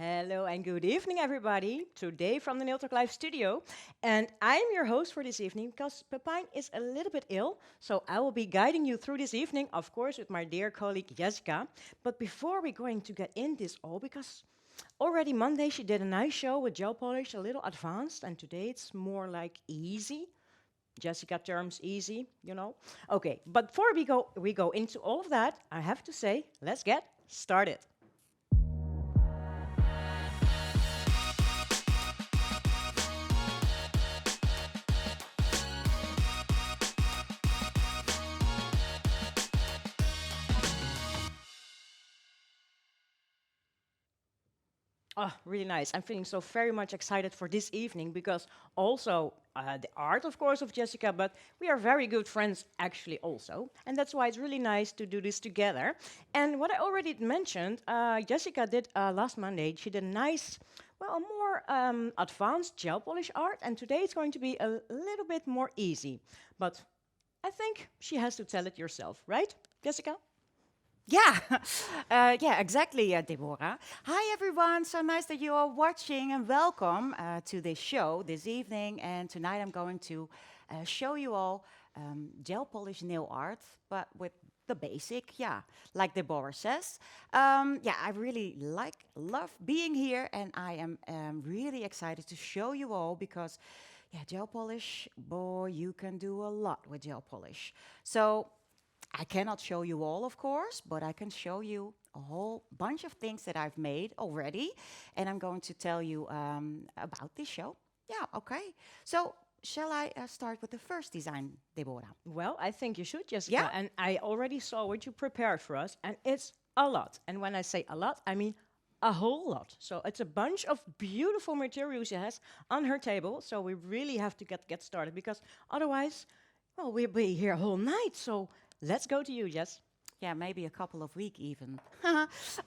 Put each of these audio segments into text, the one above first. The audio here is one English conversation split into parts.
Hello and good evening, everybody. Today from the Nail Talk Live studio. And I'm your host for this evening because Pepijn is a little bit ill. So I will be guiding you through this evening, of course, with my dear colleague Yessica. But before we're going to get in this all, because already Monday she did a nice show with Gelpolish, a little advanced, and today it's more like easy. Jessica terms easy. Okay, but before we go into all of that, I have to say, let's get started. Oh, really nice. I'm feeling so very much excited for this evening because also the art, of course, of Jessica, but we are very good friends actually also. And that's why it's really nice to do this together. And what I already mentioned, Jessica did last Monday, she did a nice, well, a more advanced gel polish art. And today it's going to be a little bit more easy. But I think she has to tell it yourself, right, Jessica? Yeah, yeah, exactly, Deborah. Hi, everyone. So nice that you are watching, and welcome to this show this evening. And tonight I'm going to show you all gel polish nail art, but with the basic, yeah, like Deborah says. Yeah, I really love being here, and I am really excited to show you all because, yeah, gel polish, boy, you can do a lot with gel polish. So I cannot show you all, of course, but I can show you a whole bunch of things that I've made already. And I'm going to tell you about this show. Yeah, okay. So, shall I start with the first design, Deborah? Well, I think you should, Jessica. Yeah? And I already saw what you prepared for us, and it's a lot. And when I say a lot, I mean a whole lot. So it's a bunch of beautiful materials she has on her table. So we really have to get started because otherwise, well, we'll be here a whole night. So let's go to you, Jess. Yeah, maybe a couple of weeks even.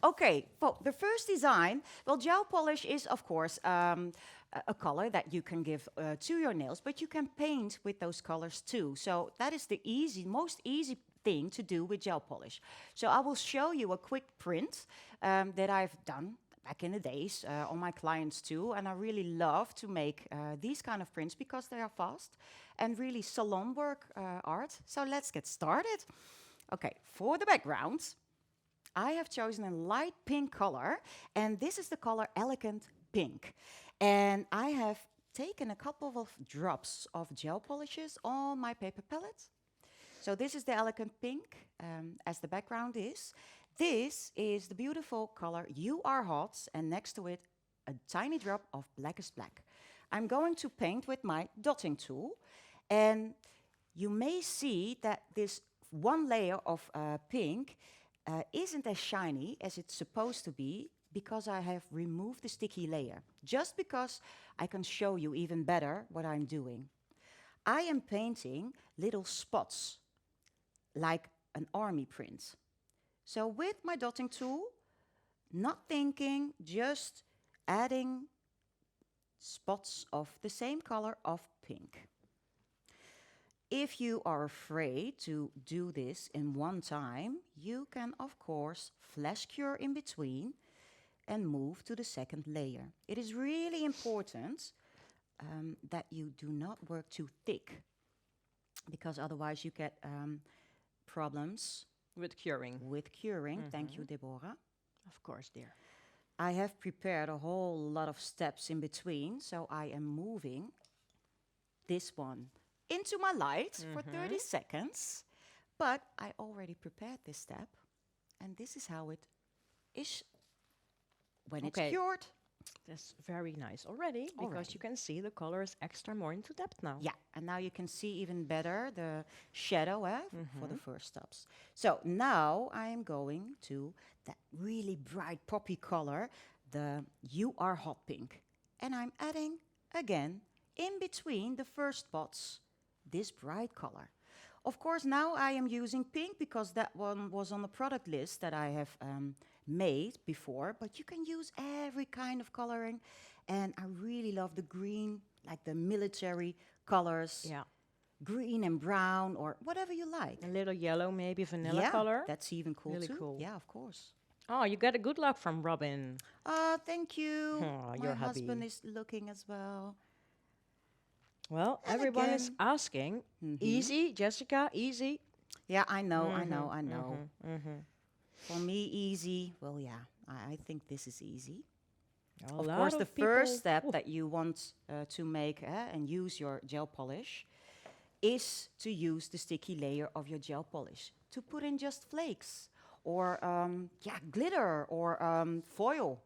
Okay, well, the first design, well, gel polish is, of course, a color that you can give to your nails, but you can paint with those colors too. So that is the most easy thing to do with gel polish. So I will show you a quick print that I've done back in the days on my clients too, and I really love to make these kind of prints because they are fast and really salon work art. So let's get started. Okay, for the background, I have chosen a light pink color, and this is the color Elegant Pink. And I have taken a couple of drops of gel polishes on my paper palette. So this is the Elegant Pink, as the background is. This is the beautiful color You Are Hot, and next to it, a tiny drop of Blackest Black. I'm going to paint with my dotting tool, and you may see that this one layer of pink isn't as shiny as it's supposed to be because I have removed the sticky layer, just because I can show you even better what I'm doing. I am painting little spots, like an army print. So with my dotting tool, not thinking, just adding spots of the same color of pink. If you are afraid to do this in one time, you can, of course, flash cure in between and move to the second layer. It is really important that you do not work too thick, because otherwise you get problems With curing. with curing. Thank you, Deborah. Of course, dear. I have prepared a whole lot of steps in between, so I am moving this one into my light for 30 seconds. But I already prepared this step, and this is how it is when Okay. it's cured. That's very nice already because Already. you can see the color is extra more into depth now. Yeah, and now you can see even better the shadow for the first steps. So now I am going to that really bright poppy color, the You Are Hot Pink. And I'm adding, again, in between the first spots, this bright color. Of course, now I am using pink because that one was on the product list that I have made before, but you can use every kind of coloring. And I really love the green, like the military colors, Yeah. green and brown, or whatever you like. A little yellow, maybe vanilla Yeah, color. that's even cool Really too. cool. Yeah, of course. Oh, you got a good luck from Robin. Thank you. Oh, My your husband hubby. is looking as well. Well, And everyone is again. asking. Easy, Jessica, easy. Yeah, I know, I Mm-hmm, know, I know. mm-hmm, mm-hmm. For me, easy. Well, yeah, I think this is easy. A Of lot course, the of first people. step Ooh, that you want to make and use your gel polish is to use the sticky layer of your gel polish to put in just flakes or yeah, glitter or foil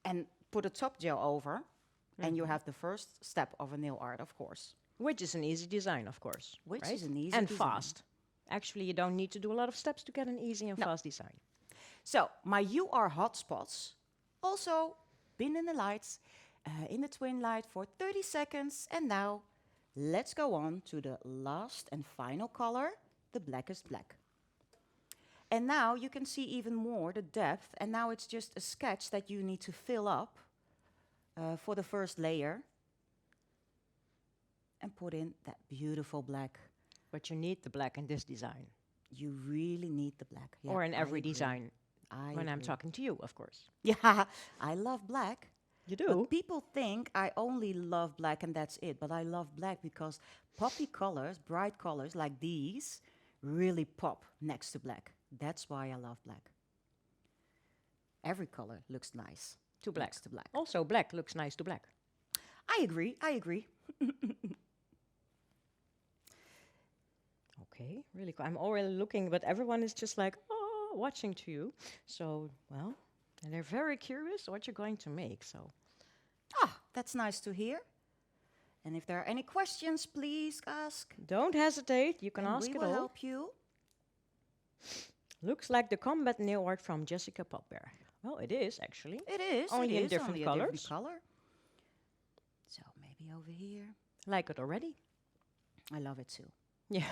and put a top gel over. And you have the first step of a nail art, of course, which is an easy design, of course, which right? is an easy And design. fast. Actually, you don't need to do a lot of steps to get an easy and No. fast design. So my UR hotspots, also been in the lights, in the twin light for 30 seconds. And now let's go on to the last and final color, the blackest black. And now you can see even more the depth. And now it's just a sketch that you need to fill up for the first layer. And put in that beautiful black. But you need the black in this design. You really need the black. Yeah, Or in I every agree. design. I When I'm agree. talking to you, of course. Yeah, I love black. You But do? people think I only love black and that's it. But I love black because poppy colors, bright colors like these, really pop next to black. That's why I love black. Every color looks nice To black. next to black. Also, black looks nice to black. I agree. I agree. Okay, really cool. I'm already looking, but everyone is just like, oh, watching to you. So, well, and they're very curious what you're going to make. So, Ah, that's nice to hear. And if there are any questions, please ask. don't hesitate. You can And ask we it will all. help you. Looks like the combat nail art from Jessica Popberg. Well, it is actually. It is. Only it in is different only colors. A different color. So maybe over here. Like it already. I love it too. Yeah.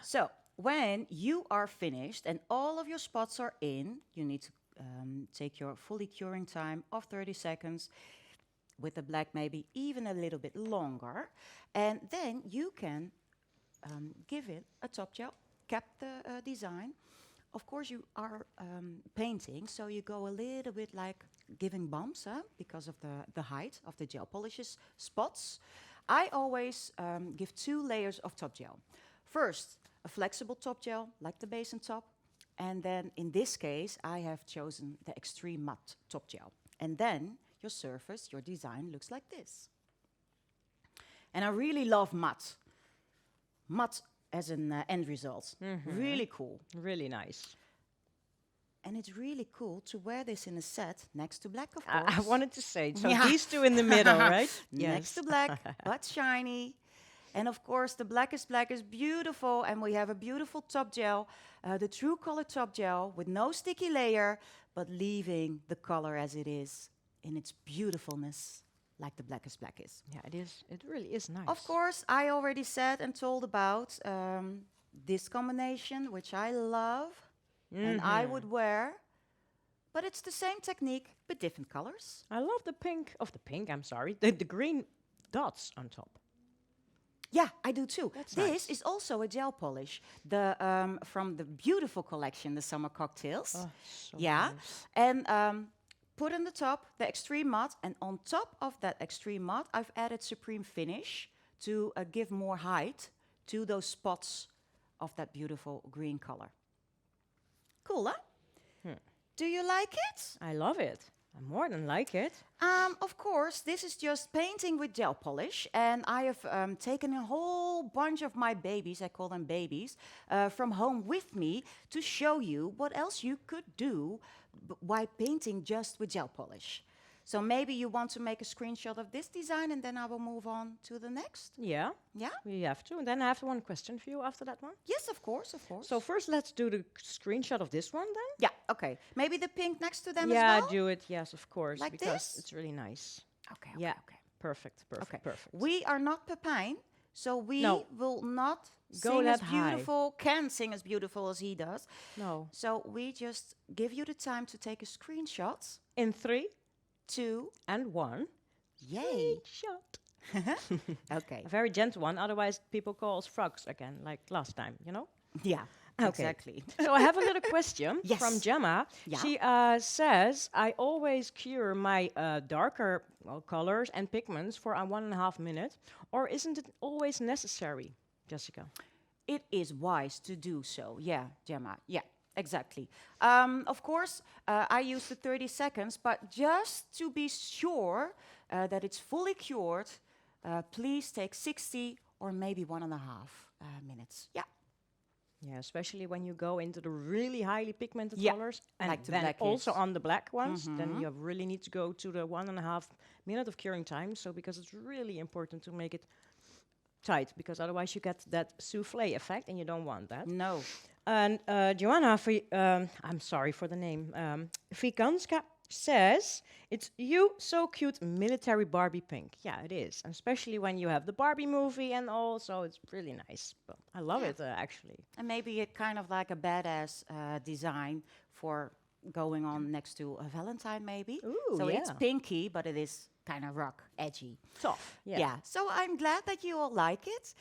So when you are finished and all of your spots are in, you need to take your fully curing time of 30 seconds. With the black, maybe even a little bit longer. And then you can give it a top gel, cap the design. Of course, you are painting, so you go a little bit like giving bumps because of the height of the gel polishes spots. I always give 2 layers of top gel. First, a flexible top gel, like the base and top. And then, in this case, I have chosen the extreme matte top gel. And then, your surface, your design looks like this. And I really love matte. Matte as an end result. Really cool. Really nice. And it's really cool to wear this in a set next to black, of I course. wanted to say, so Yeah. these two in the middle, right? Next to black, but shiny. And of course, the blackest black is beautiful. And we have a beautiful top gel, the true color top gel with no sticky layer, but leaving the color as it is in its beautifulness, like the blackest black is. Yeah, it is. It really is nice. Of course, I already said and told about this combination, which I love and I would wear. But it's the same technique, but different colors. I love the pink, I'm sorry, the green dots on top. Yeah, I do too. That's This nice. is also a gel polish, the from the beautiful collection, the Summer Cocktails. Oh, so Yeah, nice. and put on the top the extreme matte, and on top of that extreme matte, I've added Supreme Finish to give more height to those spots of that beautiful green color. Cool, huh? Do you like it? I love it. I more than like it. Of course, this is just painting with gel polish, and I have taken a whole bunch of my babies, I call them babies, from home with me to show you what else you could do while painting just with gel polish. So maybe you want to make a screenshot of this design, and then I will move on to the next. Yeah, Yeah? we have to. And then I have one question for you after that one. Yes, of course, of course. So first, let's do the screenshot of this one then. Yeah, okay. Maybe the pink next to them Yeah, as well? do it. Yes, of course, Like because this? it's really nice. Okay, Yeah, okay. perfect, perfect, Okay. perfect. We are not Pepijn, so we No. will not Go sing as that high. beautiful, can sing as beautiful as he does. No, So we just give you the time to take a screenshot. in 3 2, and 1. yay. Shot. Okay, A very gentle one, otherwise people call us frogs again, like last time, you know? yeah. Okay. Exactly. So I have a little question Yes. from Gemma. Yeah. She says, I always cure my darker colors and pigments for 1.5 minutes, or isn't it always necessary, Jessica? It is wise to do so. Yeah, Gemma. Yeah, exactly. Of course, I use the 30 seconds, but just to be sure that it's fully cured, please take 60 or maybe 1.5 minutes. Yeah. Yeah, especially when you go into the really highly pigmented Yeah, colors, and like the then black also is. on the black ones, then you really need to go to the 1.5 minute of curing time. So because it's really important to make it tight, because otherwise you get that souffle effect, and you don't want that. No. And Joanna, I'm sorry for the name, Vikanska says, it's you so cute military Barbie pink. Yeah, it is. And especially when you have the Barbie movie and all, so it's really nice. But I love Yeah. it, actually. And maybe it kind of like a badass design for going on next to a Valentine, maybe. Ooh, So it's yeah. pinky, but it is kind of rock, edgy. Tough. Yeah. So I'm glad that you all like it.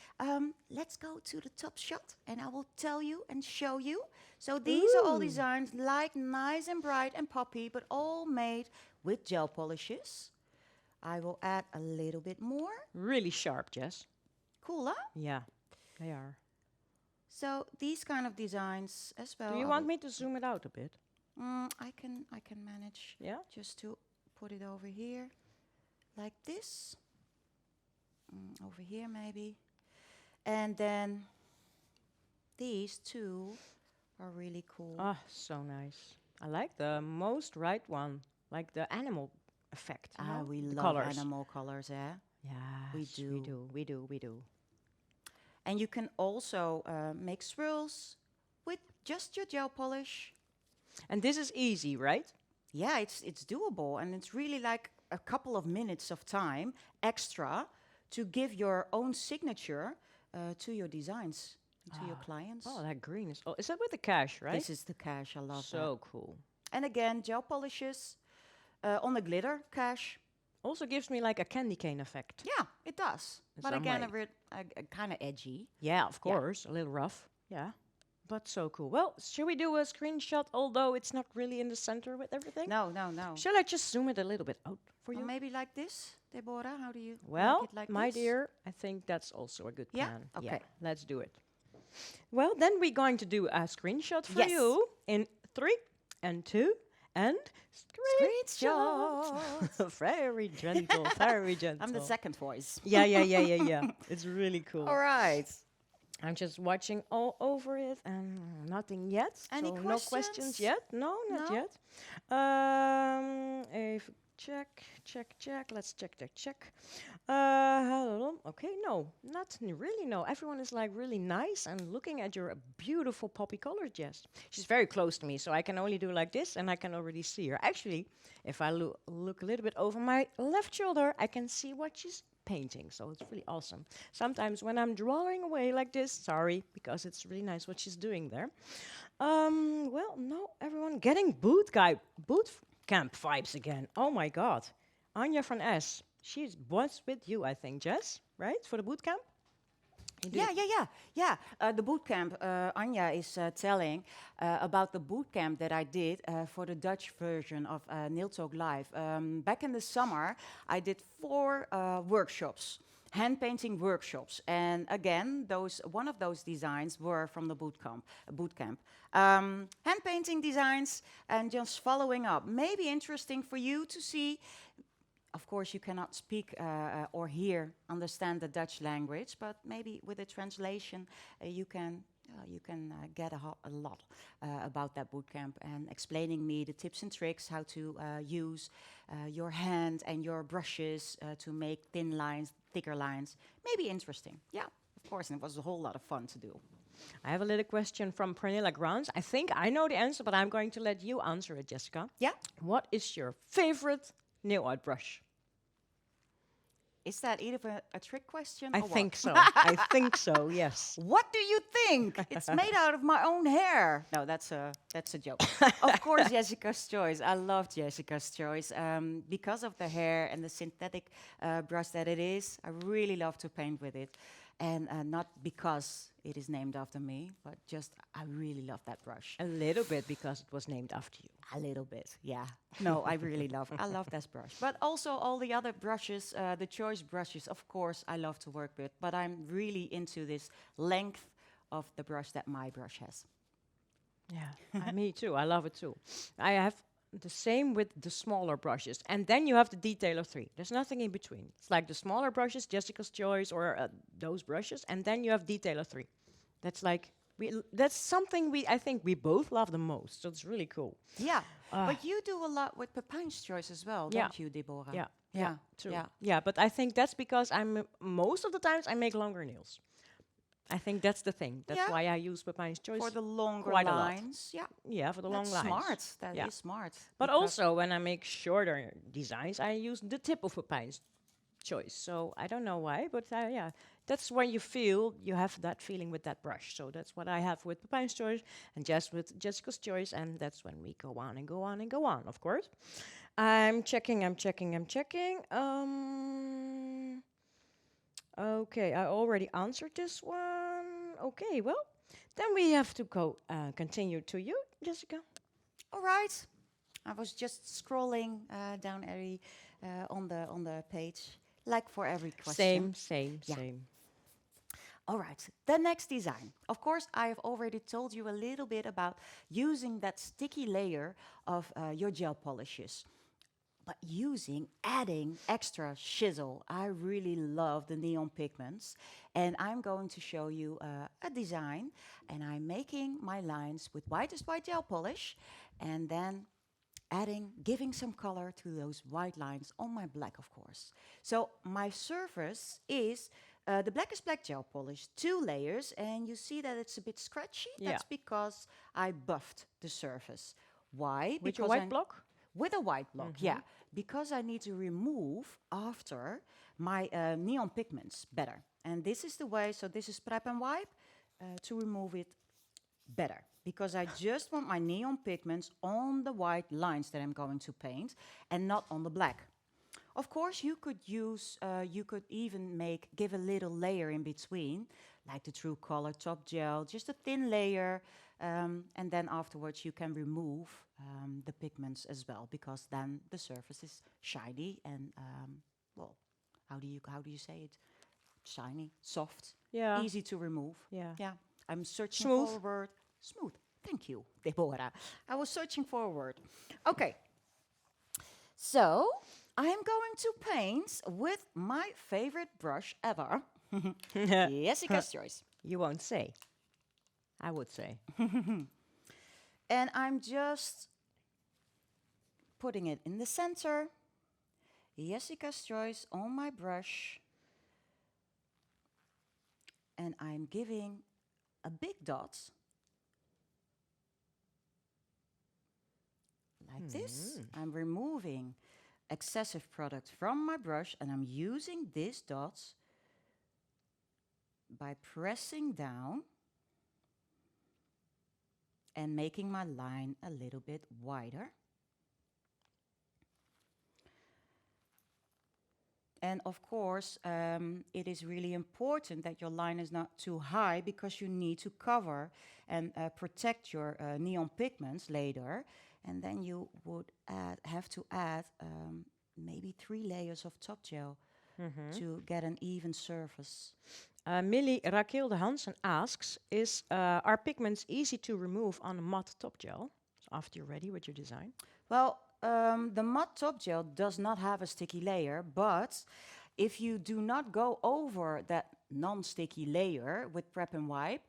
Let's go to the top shot, and I will tell you and show you. So these are all Ooh. designs like nice and bright and poppy, but all made with gel polishes. I will add a little bit more. Really sharp, Jess. Cool, huh? Yeah, they are. So these kind of designs as well. Do you want me to zoom it out a bit? I can manage. Yeah? Just to put it over here, like this. Over here maybe, and then these two are really cool. Ah, so nice. I like the most right one, like the animal effect. You know? We The love colors. animal colors, yeah. Yeah, We we do. And you can also make swirls with just your gel polish. And this is easy, right? Yeah, it's doable, and it's really like a couple of minutes of time extra to give your own signature to your designs, and to your clients. Oh, that green is. Oh, is that with the cash, right? This is the cash. I love that. So cool. And again, gel polishes on the glitter cash. Also gives me like a candy cane effect. Yeah, it does. In But some again, way. a kind of edgy. Yeah, of Yeah. course, a little rough. Yeah, but so cool. Well, should we do a screenshot? Although it's not really in the center with everything. No, no, no. Shall I just zoom it a little bit out for Or you? maybe like this, Deborah. How do you Well, like it like my this? dear, I think that's also a good Yeah? plan. Okay. Let's do it. Well, then we're going to do a screenshot for Yes. you in 3 and 2 and Screenshot. Very gentle, very gentle. I'm the second voice. Yeah. It's really cool. All right. I'm just watching all over it and nothing yet. Any so no questions questions? yet? No, not No? yet. Even check. Let's check. Okay, no, really. No, everyone is like really nice and looking at your beautiful poppy color, Jess. She's very close to me, so I can only do like this, and I can already see her. Actually, if I look a little bit over my left shoulder, I can see what she's painting, so it's really awesome. Sometimes when I'm drawing away like this, sorry, because it's really nice what she's doing there. Well, no, everyone getting boot camp vibes again. Oh my God. Anja van S. She was with you, I think, Jess, right? For the boot camp? You did Yeah. The boot camp, Anja is telling about the boot camp that I did for the Dutch version of Nail Talk Live. Back in the summer, I did 4 workshops, hand painting workshops, and again, one of those designs were from the boot camp. Hand painting designs and just following up. Maybe interesting for you to see. Of course, you cannot speak or understand the Dutch language, but maybe with a translation, you can get a lot about that bootcamp and explaining me the tips and tricks how to use your hand and your brushes to make thin lines, thicker lines. Maybe interesting. Yeah, of course, and it was a whole lot of fun to do. I have a little question from Pernilla Grants. I think I know the answer, but I'm going to let you answer it, Jessica. Yeah. What is your favorite nail art brush? Is that either a trick question I or think what? so. I think so, yes. What do you think? It's made out of my own hair. No, that's a joke. Of course, Yessica's choice. I loved Yessica's choice because of the hair and the synthetic brush that it is. I really love to paint with it. And not because it is named after me, but just I really love that brush. A little bit because it was named after you. A little bit, yeah. No, I love this brush. But also all the other brushes, the choice brushes, of course, I love to work with. But I'm really into this length of the brush that my brush has. Yeah, me too. I love it too. I have the same with the smaller brushes. And then you have the detail of 3. There's nothing in between. It's like the smaller brushes, Jessica's Choice, or those brushes. And then you have detail of 3. That's like, that's something I think we both love the most. So it's really cool. Yeah, but you do a lot with Pepijn's Choice as well, Yeah. don't you, Deborah? Yeah, Yeah, true. yeah. Yeah, but I think that's because most of the times I make longer nails. I think that's the thing. That's Yeah. why I use Pepijn's Choice For the longer quite a lot. lines, yeah. Yeah, for the long That's lines. smart. That is Yeah. smart. But because- also, when I make shorter designs, I use the tip of Pepijn's Choice. So I don't know why, but yeah, that's when you feel you have that feeling with that brush. So that's what I have with Pepijn's Choice and just with Jessica's Choice, and that's when we go on and go on and go on. Of course, I'm checking. Okay, I already answered this one. Okay, well, then we have to go continue to you, Jessica. All right. I was just scrolling down on the page, like for every question. Same. Yeah. All right, the next design. Of course, I have already told you a little bit about using that sticky layer of your gel polishes. But adding extra chisel. I really love the neon pigments. And I'm going to show you a design. And I'm making my lines with whitest white gel polish. And then giving some color to those white lines on my black, of course. So my surface is the blackest black gel polish, 2 layers. And you see that it's a bit scratchy. Yeah. That's because I buffed the surface. Why? With your Because white block? with a white block, yeah. Because I need to remove after my neon pigments better. And this is the way, so this is prep and wipe to remove it better. Because I just want my neon pigments on the white lines that I'm going to paint and not on the black. Of course, you could even give a little layer in between, like the True Color top gel, just a thin layer, and then afterwards you can remove the pigments as well, because then the surface is shiny and well, how do you say it? Shiny, soft, Yeah. easy to remove. Yeah. Yeah, I'm searching Smooth. for a word. Smooth. Thank you, Deborah. I was searching for a word. Okay. So I'm going to paint with my favorite brush ever, Yessica's Choice. You won't say. I would say. And I'm just putting it in the center, Yessica's Choice on my brush. And I'm giving a big dot, like this. I'm removing excessive product from my brush, and I'm using these dots by pressing down and making my line a little bit wider. And of course, it is really important that your line is not too high, because you need to cover and protect your neon pigments later. And then you would have to add maybe 3 layers of top gel to get an even surface. Millie Raquel Hansen asks, are pigments easy to remove on a matte top gel after you're ready with your design? Well, the matte top gel does not have a sticky layer, but if you do not go over that non-sticky layer with prep and wipe,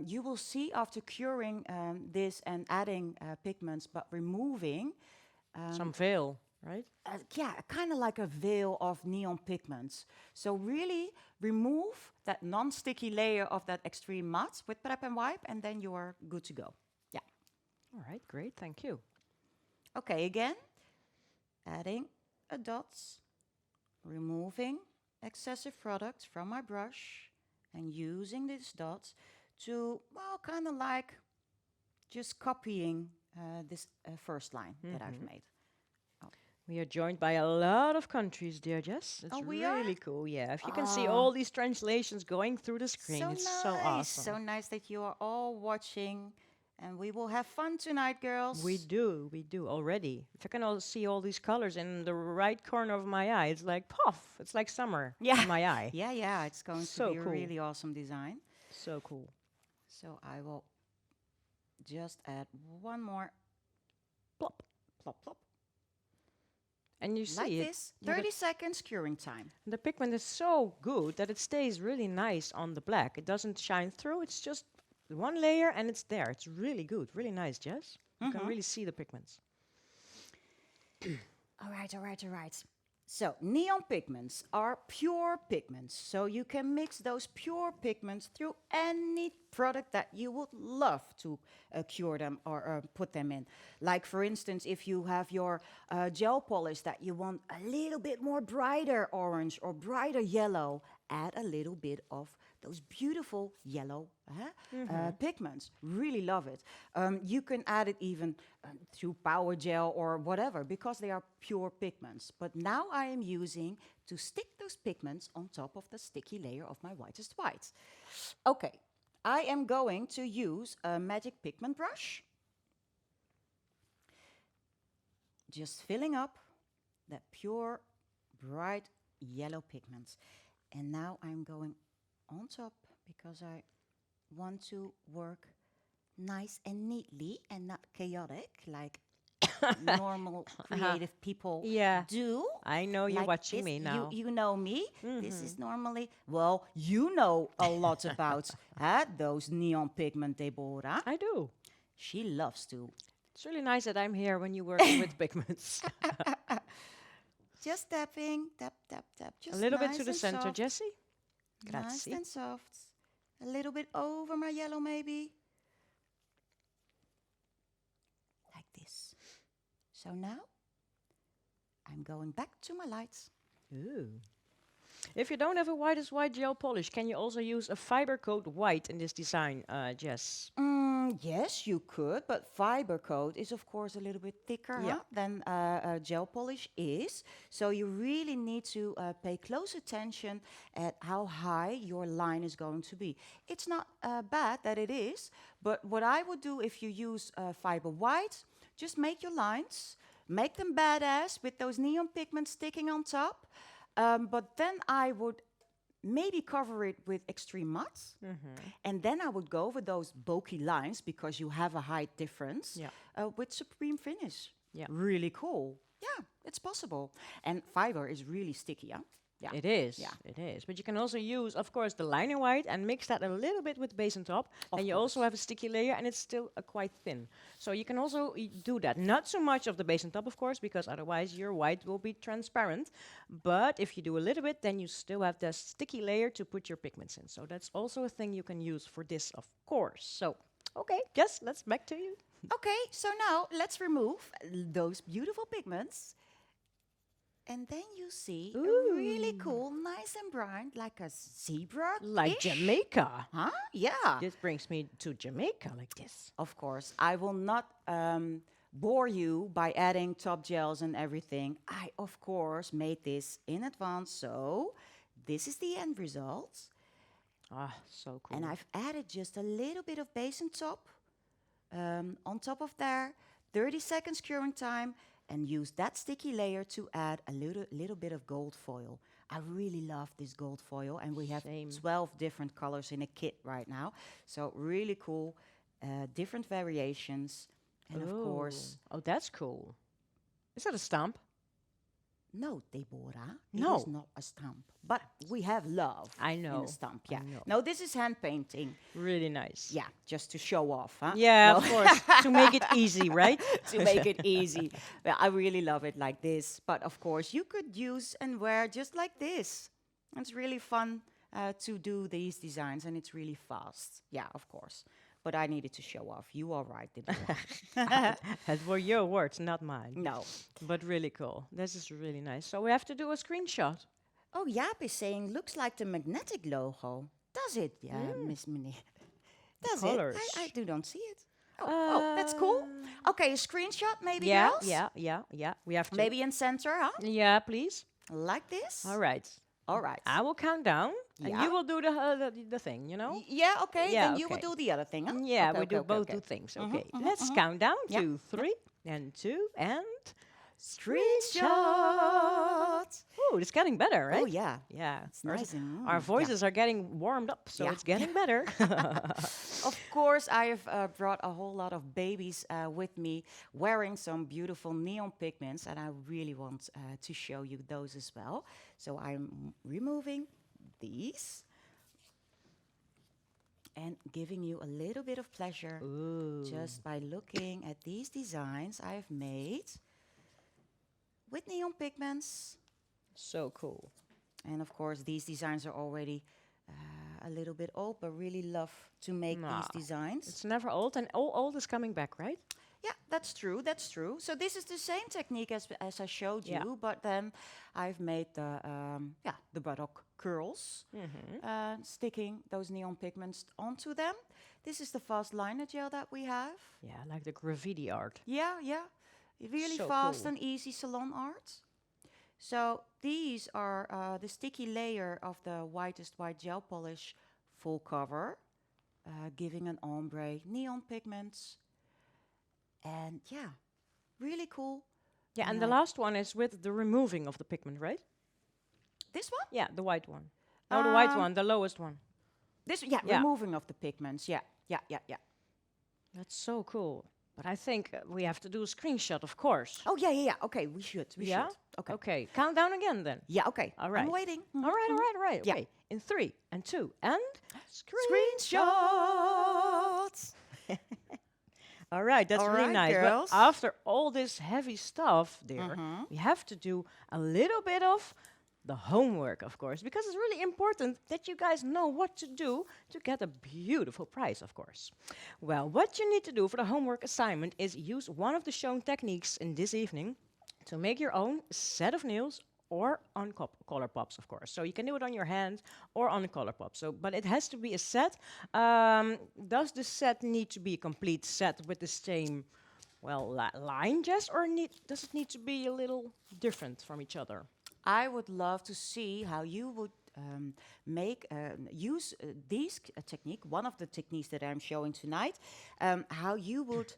you will see after curing this and adding pigments, but removing Some veil, right? yeah, kind of like a veil of neon pigments. So really remove that non-sticky layer of that extreme matte with prep and wipe, and then you are good to go. Yeah. All right, great, thank you. Okay, again, adding a dot, removing excessive product from my brush, and using these dots to, well, kind of like just copying this first line that I've made. We are joined by a lot of countries, dear Jess. It's Oh, we are? really cool. Yeah, if you can see Ah, all these translations going through the screen, so it's so nice. So awesome. nice that you are all watching. And we will have fun tonight, girls. We do already. If I can all see all these colors in the right corner of my eye, it's like puff. It's like summer Yeah. in my eye. Yeah, yeah. It's going to So be a cool. really awesome design. So cool. So I will just add one more Plop. plop plop. And you Like see it. this. Yeah, 30 seconds curing time. the pigment is so good that it stays really nice on the black. It doesn't shine through. It's just one layer and it's there. It's really good. Really nice, Jess. You can really see the pigments. All right, all right, all right. So, neon pigments are pure pigments. So, you can mix those pure pigments through any product that you would love to cure them or put them in. Like, for instance, if you have your gel polish that you want a little bit more brighter orange or brighter yellow, add a little bit of those beautiful yellow pigments. Really love it. You can add it even through power gel or whatever because they are pure pigments. But now I am using to stick those pigments on top of the sticky layer of my whitest white. Okay, I am going to use a magic pigment brush. Just filling up that pure, bright yellow pigment. And now I'm going on top because I want to work nice and neatly and not chaotic like normal creative people Yeah. do. I know you're Like watching this. me now. You know me. This is normally, well, you know a lot about those neon pigment, Deborah. I do. She loves to. It's really nice that I'm here when you work with pigments. Just tapping, tap, tap, tap. Just A little bit nice to the and center, soft. Jessie. Nice Grazie. and soft. A little bit over my yellow, maybe. Like this. So now, I'm going back to my lights. Ooh. If you don't have a white as white gel polish, can you also use a fiber coat white in this design, Jess? Yes, you could, but fiber coat is of course a little bit thicker Yeah. than gel polish is. So you really need to pay close attention at how high your line is going to be. It's not bad that it is, but what I would do if you use fiber white, just make your lines, make them badass with those neon pigments sticking on top. But then I would maybe cover it with extreme matte. And then I would go over those bulky lines because you have a height difference Yeah. with supreme finish. Yeah. Really cool. Yeah, it's possible. And fiber is really sticky, yeah? Yeah. It is. Yeah. It is. But you can also use, of course, the liner white and mix that a little bit with base and top. Of And you also course. have a sticky layer and it's still quite thin. So you can also do that. Not so much of the base and top, of course, because otherwise your white will be transparent. But if you do a little bit, then you still have the sticky layer to put your pigments in. So that's also a thing you can use for this, of course. So, okay, Jess, let's back to you. Okay, so now let's remove those beautiful pigments. And then you see a really cool, nice and bright, like a zebra. Like Jamaica. Huh? Yeah. This brings me to Jamaica like this. Of course, I will not bore you by adding top gels and everything. I, of course, made this in advance, so this is the end result. Ah, so cool. And I've added just a little bit of base and top on top of there, 30 seconds curing time, and use that sticky layer to add a little bit of gold foil. I really love this gold foil, and we have Same. 12 different colors in a kit right now. So really cool, different variations, and of course, Oh, that's cool. Is that a stamp? no, Deborah, No. it is not a stamp, but we have love. I in know, a stamp. I Yeah. know. No, this is hand painting. Really nice. Yeah, just to show off, huh? Yeah, No. of course. To make it easy, right? To make it easy. Well, I really love it like this. But of course, you could use and wear just like this. It's really fun to do these designs, and it's really fast. Yeah, of course. But I needed to show off. You are right, Deborah. That were your words, not mine. No. But really cool. This is really nice. So we have to do a screenshot. Oh, Jaap is saying, looks like the magnetic logo. Does it, Miss Meneer? Does it? colours. I don't see it. Oh, that's cool. Okay, a screenshot maybe, Yeah, girls? yeah. We have to. Maybe in center, huh? Yeah, please. Like this? All right. All right. I will count down, and Yeah. you will do the thing. You know. Yeah, okay. Yeah, Then you will okay. do the other thing, huh? Yeah, Okay, we okay, do okay, both okay. do things. Okay, let's count down. Yeah. 2, 3, and 2, and Screenshot. oh, it's getting better, right? Oh, yeah. Yeah, It's nice and our yeah. voices are getting warmed up, so Yeah. it's getting better. Of course, I have brought a whole lot of babies with me wearing some beautiful neon pigments, and I really want to show you those as well. So I'm removing these and giving you a little bit of pleasure just by looking at these designs I have made with neon pigments. So cool. And of course, these designs are already a little bit old, but really love to make these designs. It's never old, and all old is coming back, right? Yeah, that's true. That's true. So this is the same technique as I showed Yeah. you, but then I've made the buttock curls, sticking those neon pigments onto them. This is the fast liner gel that we have. Yeah, like the graffiti art. Yeah, yeah, really So fast cool. and easy salon art. So these are the sticky layer of the whitest white gel polish full cover, giving an ombre, neon pigments. And yeah, really cool. Yeah, and And the I- last one is with the removing of the pigment, right? This one? Yeah, the white one. No, the white Um, one, the lowest one. This, yeah, Yeah. removing of the pigments. Yeah, yeah, yeah, yeah. That's so cool. But I think we have to do a screenshot, of course. Oh, yeah, yeah, yeah. Okay, we should. We Yeah? should. Okay. Okay, count down again then. Yeah, okay. All right. I'm waiting. All right, all right, all right. Yeah. Okay, in 3 and 2 and Screenshots. All right, that's All really right, nice. girls. But after all this heavy stuff there, we have to do a little bit of the homework, of course, because it's really important that you guys know what to do to get a beautiful prize, of course. Well, what you need to do for the homework assignment is use one of the shown techniques in this evening to make your own set of nails or on color pops, of course. So you can do it on your hand or on a color pop. So, but it has to be a set. Does the set need to be a complete set with the same, well, line just, or does it need to be a little different from each other? I would love to see how you would use these technique, one of the techniques that I'm showing tonight, how you would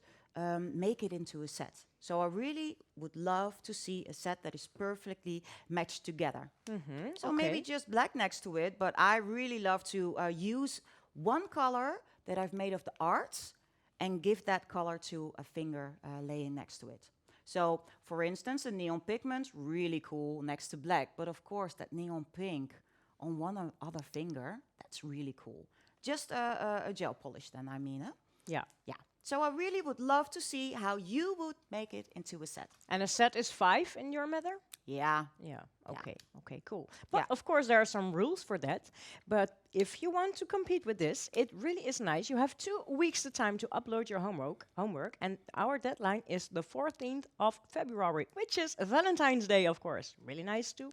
make it into a set. So I really would love to see a set that is perfectly matched together. So maybe just black next to it, but I really love to use one color that I've made of the arts and give that color to a finger laying next to it. So, for instance, the neon pigments, really cool next to black, but of course that neon pink on one other finger, that's really cool. Just a gel polish then, I mean, huh? Yeah. Yeah. So I really would love to see how you would make it into a set. And a set is 5 in your method? Yeah. Yeah. Yeah. Okay. Okay. Cool. But Yeah. of course, there are some rules for that. But if you want to compete with this, it really is nice. You have 2 weeks the time to upload your homework, and our deadline is the 14th of February, which is Valentine's Day, of course. Really nice to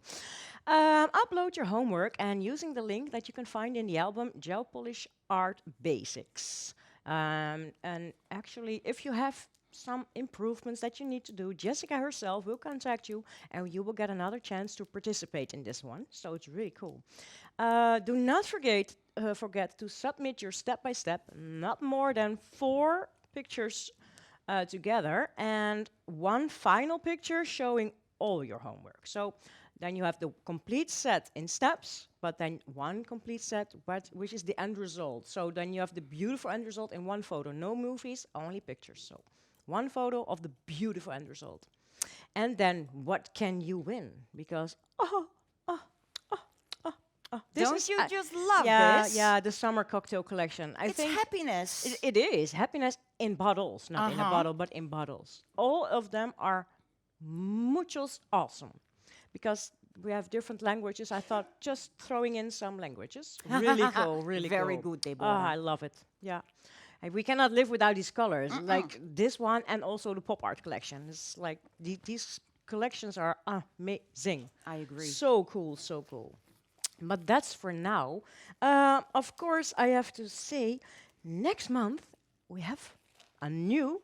upload your homework and using the link that you can find in the album Gelpolish Art Basics. And actually, if you have some improvements that you need to do, Yessica herself will contact you and you will get another chance to participate in this one. So it's really cool. Do not forget to submit your step-by-step, not more than 4 pictures together and 1 final picture showing all your homework. So then you have the complete set in steps, but then 1 complete set, which is the end result. So then you have the beautiful end result in 1 photo. No movies, only pictures. So 1 photo of the beautiful end result. And then what can you win? Because, this Don't is, you just love yeah, this? yeah, the summer cocktail collection. I It's think happiness. it is happiness in bottles, not in a bottle, but in bottles. All of them are muchos awesome. Because we have different languages, I thought just throwing in some languages. Really cool, really cool. Very good, Deborah. I love it. Yeah. And we cannot live without these colors. Like this one and also the pop art collection. It's like these collections are amazing. I agree. So cool, so cool. But that's for now. Of course, I have to say, next month we have a new,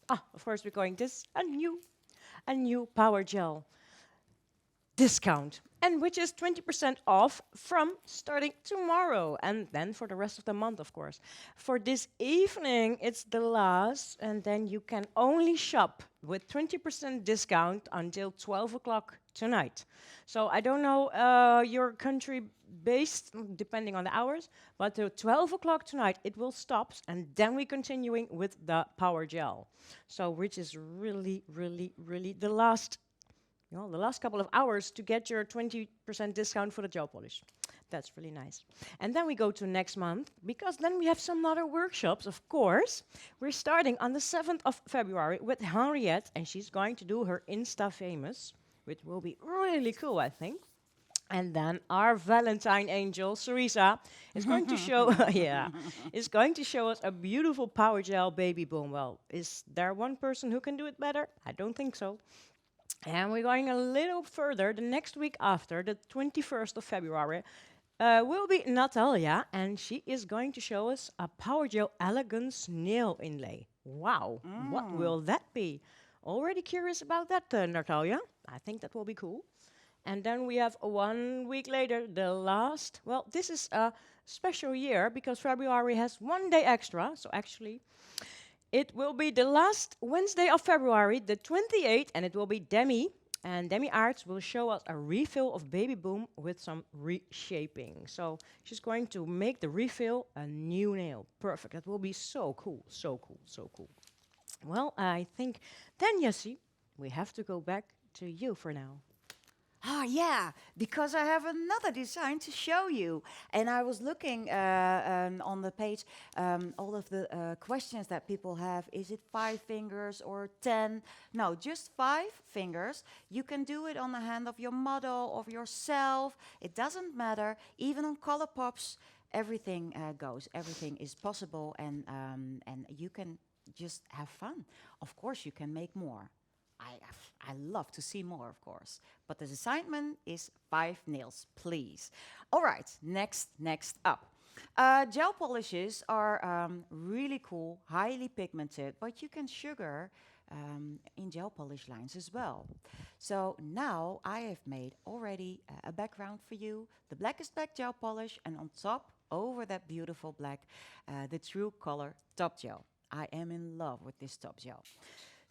of course we're going this, a new power gel discount, and which is 20% off from starting tomorrow, and then for the rest of the month, of course. For this evening, it's the last, and then you can only shop with 20% discount until 12 o'clock tonight. So I don't know your country based, depending on the hours, but till 12 o'clock tonight, it will stop, and then we're continuing with the power gel. So which is really, really, really the last the last couple of hours to get your 20% discount for the Gelpolish. That's really nice. And then we go to next month, because then we have some other workshops, of course. We're starting on the 7th of February with Henriette, and she's going to do her Insta Famous, which will be really cool, I think. And then our Valentine angel, Sarisa, is going to show, is going to show us a beautiful power gel baby boom. Well, is there one person who can do it better? I don't think so. And we're going a little further. The next week after, the 21st of February, will be Natalia, and she is going to show us a Power Gel Elegance nail inlay. Wow, what will that be? Already curious about that, Natalia? I think that will be cool. And then we have 1 week later, the last, well, this is a special year because February has 1 day extra, so actually it will be the last Wednesday of February, the 28th, and it will be Demi. And Demi Arts will show us a refill of Baby Boom with some reshaping. So she's going to make the refill a new nail. Perfect. That will be so cool, so cool, so cool. Well, I think then, Jessie, we have to go back to you for now. Yeah, because I have another design to show you. And I was looking on the page, all of the questions that people have. Is it 5 fingers or 10? No, just 5 fingers. You can do it on the hand of your model, of yourself. It doesn't matter. Even on color pops, everything goes. Everything is possible, and you can just have fun. Of course, you can make more. I love to see more, of course. But the assignment is 5 nails, please. All right, next up. Gel polishes are really cool, highly pigmented, but you can sugar in gel polish lines as well. So now I have made already a background for you, the blackest black gel polish, and on top, over that beautiful black, the true color top gel. I am in love with this top gel.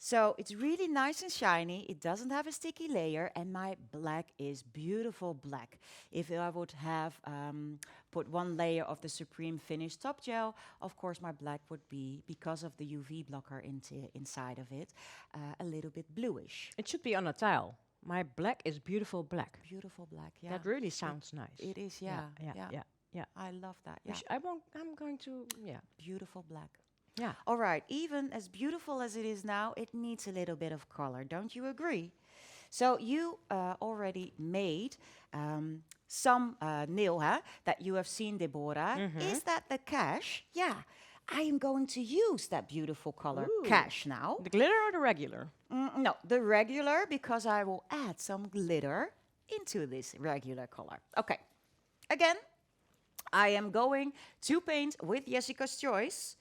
So it's really nice and shiny. It doesn't have a sticky layer, and my black is beautiful black. If I would have put 1 layer of the Supreme Finish Top Gel, of course my black would be, because of the UV blocker inside of it, a little bit bluish. It should be on a tile. My black is beautiful black. Beautiful black, yeah. That really sounds nice. It is, yeah. I love that, yeah. I'm going to, Beautiful black. Yeah. All right, even as beautiful as it is now, it needs a little bit of color. Don't you agree? So you already made some nail that you have seen, Deborah. Is that the cash? Yeah. I am going to use that beautiful color cash now. The glitter or the regular? No, the regular, because I will add some glitter into this regular color. Okay. Again, I am going to paint with Yessica's Choice.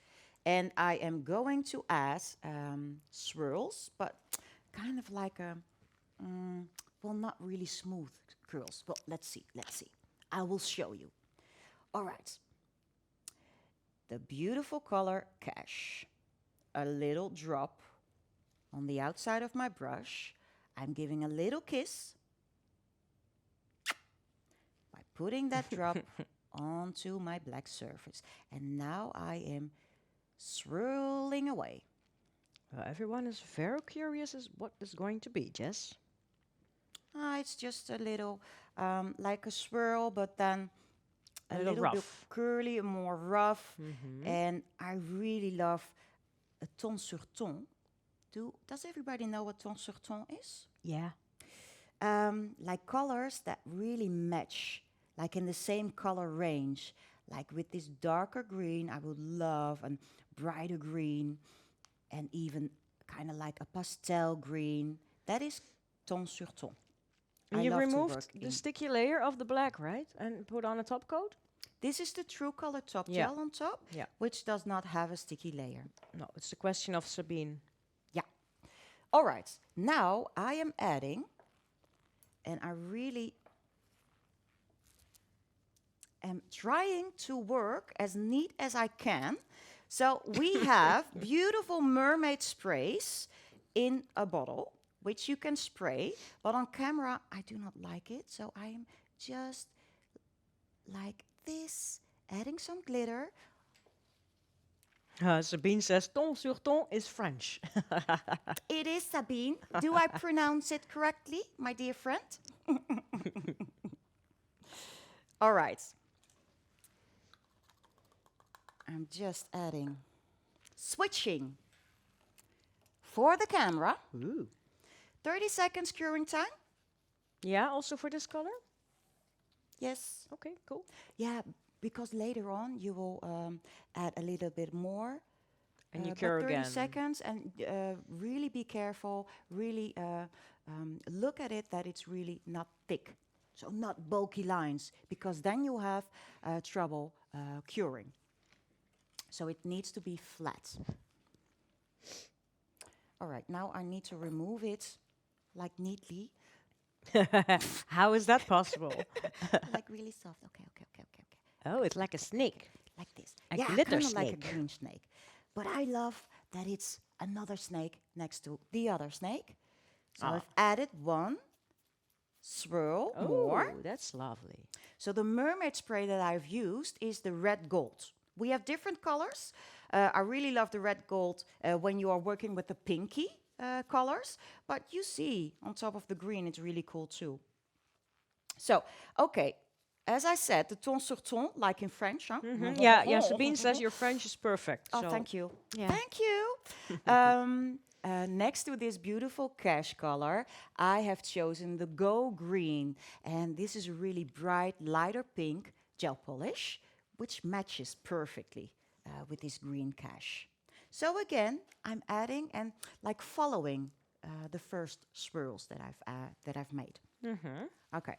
And I am going to add swirls, but kind of like well, not really smooth curls. Well, let's see. I will show you. All right. The beautiful color Cash. A little drop on the outside of my brush. I'm giving a little kiss by putting that drop onto my black surface. And now I am swirling away. Everyone is very curious as what is going to be, Jess. It's just a little like a swirl, but then a little little rough. bit curly, more rough. And I really love a ton sur ton. Does everybody know what ton sur ton is? Yeah. Like colors that really match, like in the same color range. Like with this darker green, I would love a brighter green, and even kind of like a pastel green. That is ton sur ton. And you removed the sticky layer of the black, right? And put on a top coat? This is the true color top Yeah. gel on top, Yeah. which does not have a sticky layer. No, it's a question of Sabine. Yeah. All right. Now I am adding, and I really am trying to work as neat as I can. So we have beautiful mermaid sprays in a bottle, which you can spray, but on camera I do not like it. So I am just like this, adding some glitter. Sabine says ton sur ton is French. It is Sabine. Do I pronounce it correctly, my dear friend? All right. I'm just adding, switching for the camera. Ooh. 30 seconds curing time. Yeah, also for this color? Yes. Okay, cool. Yeah, because later on you will add a little bit more. And you but cure 30 again. seconds, and really be careful. Really look at it that it's really not thick. So not bulky lines, because then you have trouble curing. So it needs to be flat. All right, now I need to remove it like neatly, How is that possible? like really soft. Okay. Oh, it's like a snake. Like this. A yeah, glitter kind of like a snake. green snake. But I love that it's another snake next to the other snake. So Ah. I've added one swirl more. Oh, that's lovely. So the mermaid spray that I've used is the red gold. We have different colors. I really love the red gold when you are working with the pinky colors. But you see, on top of the green, it's really cool too. So, okay. As I said, the ton sur ton, like in French. Huh? Yeah, Sabine says your French is perfect. Oh, so thank you. Yeah. Thank you. Next to this beautiful cash color, I have chosen the Go Green. And this is a really bright, lighter pink gel polish, which matches perfectly with this green cash. So again, I'm adding and like following the first swirls that I've made. Okay.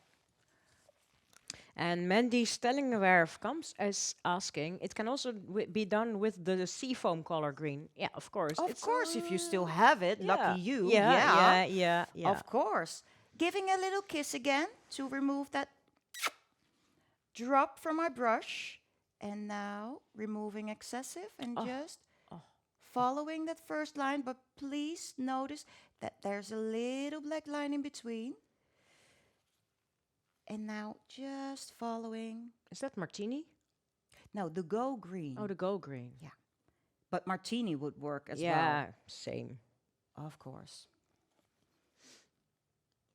And Mandy Stellingwerf comes as asking, it can also be done with the seafoam color green. Yeah, of course. Of course, if you still have it, yeah. lucky you. Yeah. Of course. Giving a little kiss again to remove that drop from my brush. And now removing excessive and just following that first line. But please notice that there's a little black line in between. And now just following. Is that martini? No, the Go Green. Oh, the go green. Yeah. But martini would work as well. Yeah, same. Of course.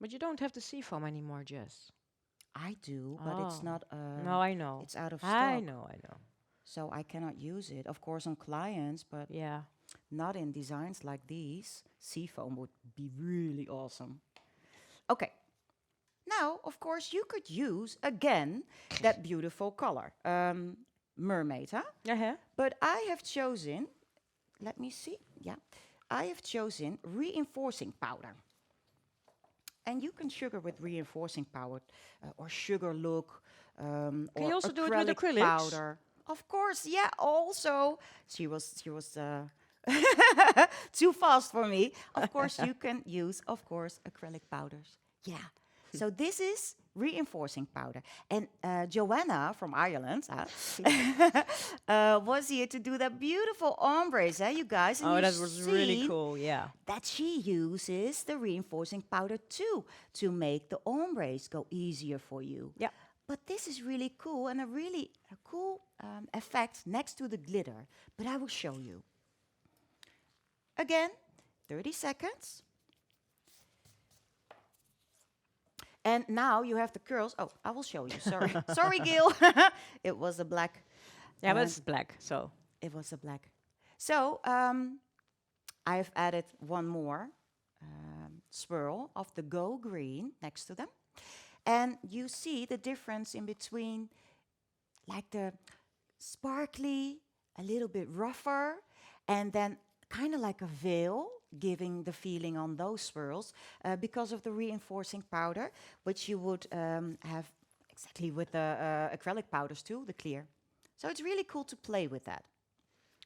But you don't have the seafoam anymore, Jess. I do, but it's Oh. not. No, I know. It's out of stock. I know. So I cannot use it. Of course, on clients, but Yeah. not in designs like these. Seafoam would be really awesome. Okay. Now, of course, you could use, again, that beautiful color. Mermaid, huh? Uh-huh. But I have chosen, let me see. Yeah. I have chosen reinforcing powder. And you can sugar with reinforcing powder or sugar look Can or you also do it with acrylics? powder. Of course, yeah. Also, she was too fast for me. Of course, you can use, of course, acrylic powders. Yeah. So this is reinforcing powder. And Joanna from Ireland was here to do that beautiful ombres, you guys. And Oh, you that was really see cool. Yeah. that she uses the reinforcing powder too to make the ombres go easier for you. Yeah. But this is really cool and a cool effect next to the glitter. But I will show you. Again, 30 seconds. And now you have the curls. Oh, I will show you. Sorry. Sorry, Gil. It was a black. Yeah, but it's black, so. It was a black. So I've added one more swirl of the Go Green next to them. And you see the difference in between, like the sparkly, a little bit rougher, and then kind of like a veil, giving the feeling on those swirls because of the reinforcing powder, which you would have exactly with the acrylic powders too, the clear. So it's really cool to play with that.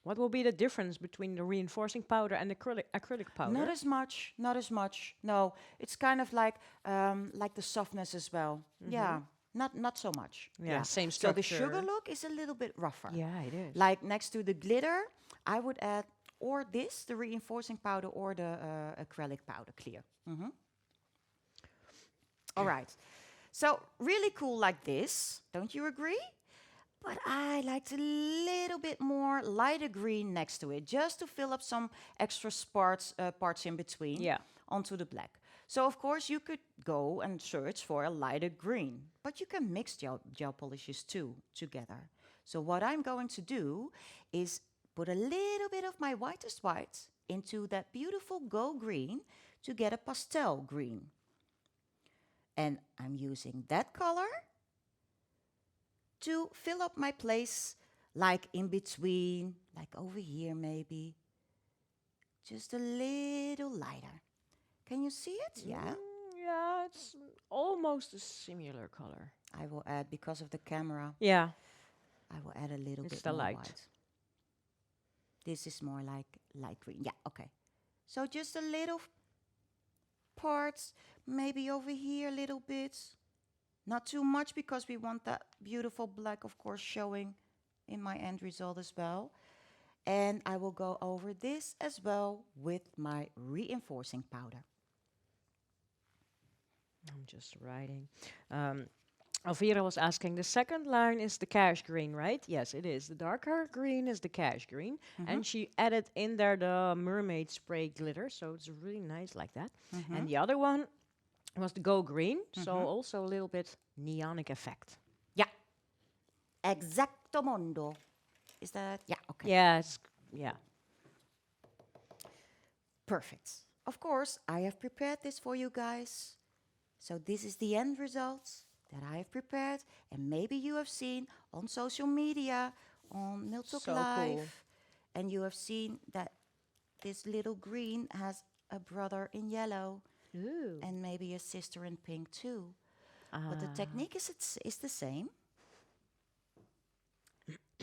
What will be the difference between the reinforcing powder and the acrylic powder? Not as much, not as much. No, it's kind of like the softness as well. Yeah, not so much. Yeah, same So the structure. sugar look is a little bit rougher. Yeah, it is. Like next to the glitter, I would add or this, the reinforcing powder, or the acrylic powder clear. All right. So really cool like this. Don't you agree? But I liked a little bit more lighter green next to it, just to fill up some extra parts in between Yeah. onto the black. So of course you could go and search for a lighter green, but you can mix gel polishes too together. So what I'm going to do is put a little bit of my whitest white into that beautiful go green to get a pastel green. And I'm using that color to fill up my place, like in between, like over here maybe. Just a little lighter. Can you see it? Yeah. Yeah, it's almost a similar color. I will add, because of the camera, Yeah. I will add a little It's bit the more light. white. This is more like light green. Yeah, okay. So just a little parts, maybe over here a little bit. Not too much, because we want that beautiful black, of course, showing in my end result as well. And I will go over this as well with my reinforcing powder. I'm just writing. Elvira was asking, the second line is the cash green, right? Yes, it is. The darker green is the cash green. And she added in there the mermaid spray glitter, so it's really nice like that. And the other one was the go green, so also a little bit neonic effect. Yeah. Exacto mondo. Is that? Yeah, okay. Yeah, yeah. Perfect. Of course, I have prepared this for you guys. So this is the end result that I have prepared. And maybe you have seen on social media, on Niltok So Live. cool. And you have seen that this little green has a brother in yellow. Ooh. And maybe a sister in pink too. But the technique is the same.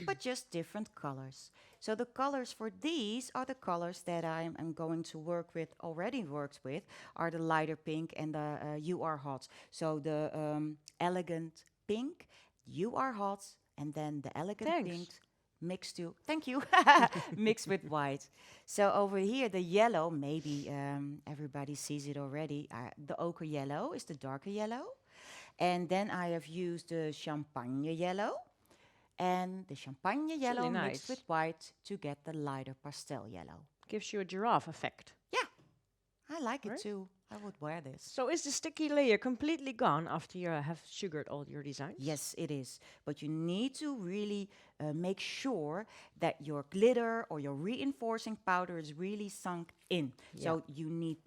But just different colors. So the colors for these are the colors that I'm going to already worked with, are the lighter pink and the You Are Hot. So the elegant pink, You Are Hot, and then the elegant Thanks. pink mixed to, thank you, mixed with white. So over here, the yellow, maybe everybody sees it already. The ochre yellow is the darker yellow. And then I have used the champagne yellow. And the champagne yellow really mixed nice. with white to get the lighter pastel yellow. Gives you a giraffe effect. Yeah, I like Right? it too. I would wear this. So is the sticky layer completely gone after you have sugared all your designs? Yes, it is. But you need to really make sure that your glitter or your reinforcing powder is really sunk in. So you need,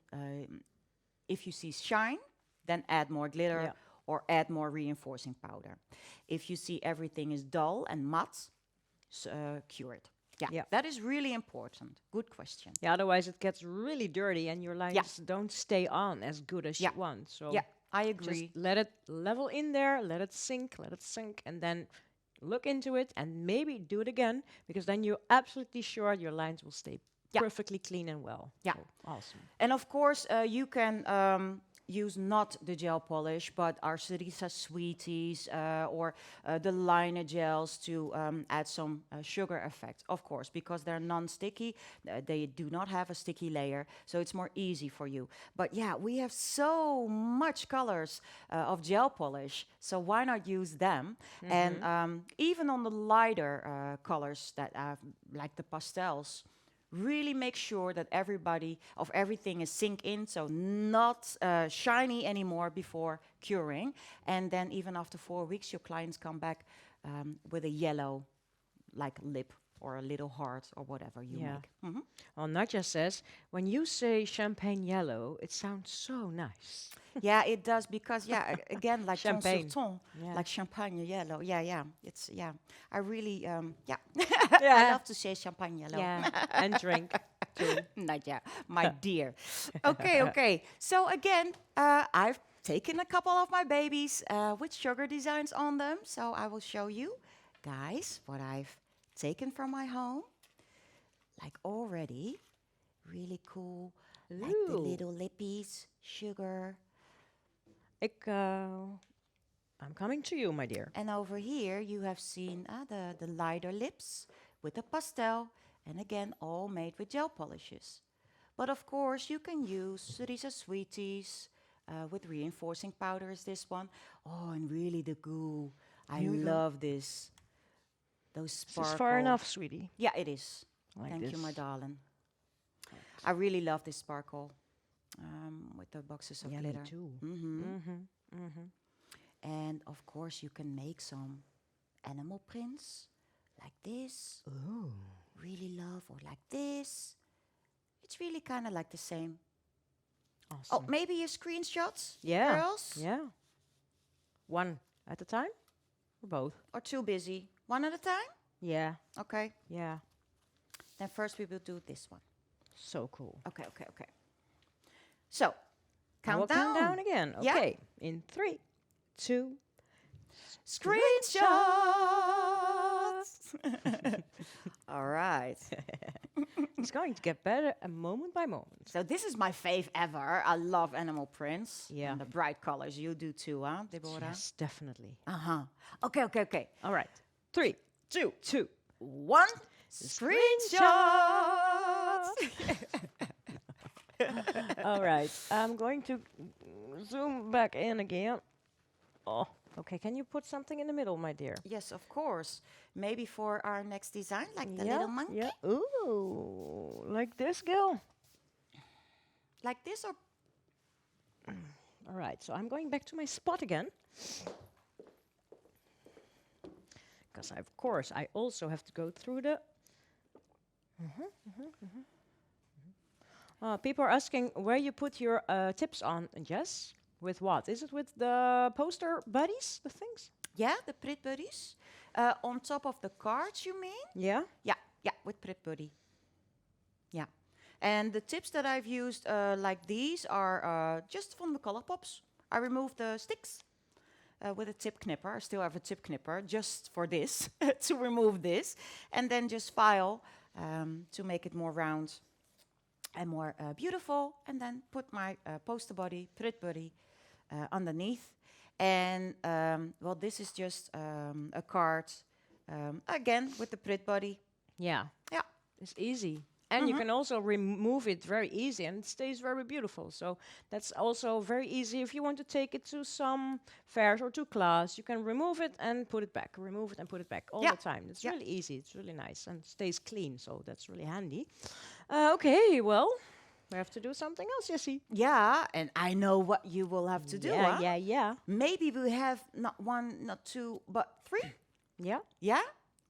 if you see shine, then add more glitter. Yeah. Or add more reinforcing powder. If you see everything is dull and matte, cure it. Yeah, that is really important. Good question. Yeah, otherwise it gets really dirty and your lines don't stay on as good as you want. So Yeah, I agree. just let it level in there, let it sink, and then look into it and maybe do it again, because then you're absolutely sure your lines will stay perfectly clean and well. Yeah. So, awesome. And of course, you can use not the gel polish, but our Sarisa Sweeties or the liner gels to add some sugar effect, of course, because they're non-sticky. They do not have a sticky layer, so it's more easy for you. But yeah, we have so much colors of gel polish, so why not use them? And even on the lighter colors that like the pastels, really make sure that everything is sink in, so not shiny anymore before curing. And then even after 4 weeks, your clients come back with a yellow, like lip or a little heart or whatever you make. Well, Nadja says, when you say champagne yellow, it sounds so nice. Yeah, it does, because again, like ton sur Champagne. ton, Yeah. like champagne yellow. It's I really I Yeah. love to say champagne yellow. Yeah, and drink too. Not yet, my dear. Okay. So again, I've taken a couple of my babies with sugar designs on them. So I will show you, guys, what I've taken from my home. Like already, really cool. Like the Ooh. little lippies, sugar. I'm coming to you, my dear. And over here, you have seen the lighter lips with the pastel. And again, all made with gel polishes. But of course, you can use, these are sweeties with reinforcing powder is this one. Oh, and really the goo. I Here we go. love this. Those This sparkle. is far enough, sweetie. Yeah, it is. Like Thank you, my this. darling. I really love this sparkle with the boxes of Yeah, glitter. me too. And of course, you can make some animal prints like this. Ooh. Really love, or like this. It's really kind of like the same. Awesome. Oh, maybe your screenshots, Yeah. girls? Yeah. One at a time? Or both? Or too busy? One at a time? Yeah. Okay. Yeah. Then first we will do this one. So cool. Okay, okay, okay. So, I will count down. count down again. Yeah. Okay. In 3, 2. Screenshots! All right. It's going to get better moment by moment. So this is my fave ever. I love animal prints. Yeah. And the bright colors. You do too, huh, Deborah? Yes, definitely. Uh-huh. Okay, okay, okay. All right. 3, 2. 1. Screenshots! All right. I'm going to zoom back in again. Oh, okay. Can you put something in the middle, my dear? Yes, of course. Maybe for our next design, like the little monkey. Yeah. Ooh, like this, Gil. Like this, or All right. So I'm going back to my spot again. Because, of course, I also have to go through the... People are asking where you put your tips on, Jess. With what? Is it with the poster buddies, the things? yeah, the Prit Buddies. On top of the cards, you mean? Yeah. Yeah, yeah, with Prit Buddy. Yeah. And the tips that I've used like these are just from the Color Pops. I removed the sticks with a tip knipper. I still have a tip knipper just for this, to remove this. And then just file to make it more round and more beautiful. And then put my poster body, Prit Buddy, underneath. And, well, this is just a card, again, with the Prit Body. Yeah. Yeah. It's easy. And you can also remove it very easy and it stays very beautiful. So that's also very easy if you want to take it to some fairs or to class. You can remove it and put it back, remove it and put it back all Yeah. the time. It's Yeah. really easy. It's really nice and stays clean. So that's really handy. Okay, well, we have to do something else, Jessie. Yeah, and I know what you will have to do, huh? Yeah. Maybe we have not one, not two, but 3. Yeah, Yeah?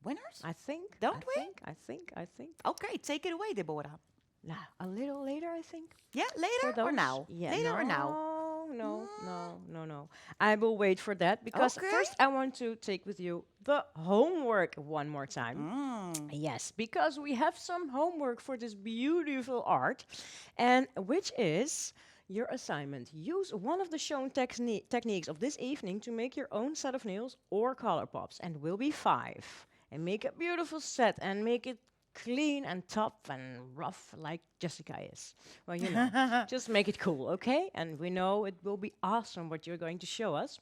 Winners? I think. Don't we? I think. Okay, take it away, Deborah. Nah, a little later, I think. Yeah, For later or those? now? Yeah, Later or now? No. I will wait for that because Okay. first I want to take with you the homework one more time. Yes, because we have some homework for this beautiful art, and which is your assignment. Use one of the shown techniques of this evening to make your own set of nails or color pops, and will be 5. And make a beautiful set and make it clean and tough and rough like Yessica is. Well, you know, just make it cool, okay? And we know it will be awesome what you're going to show us.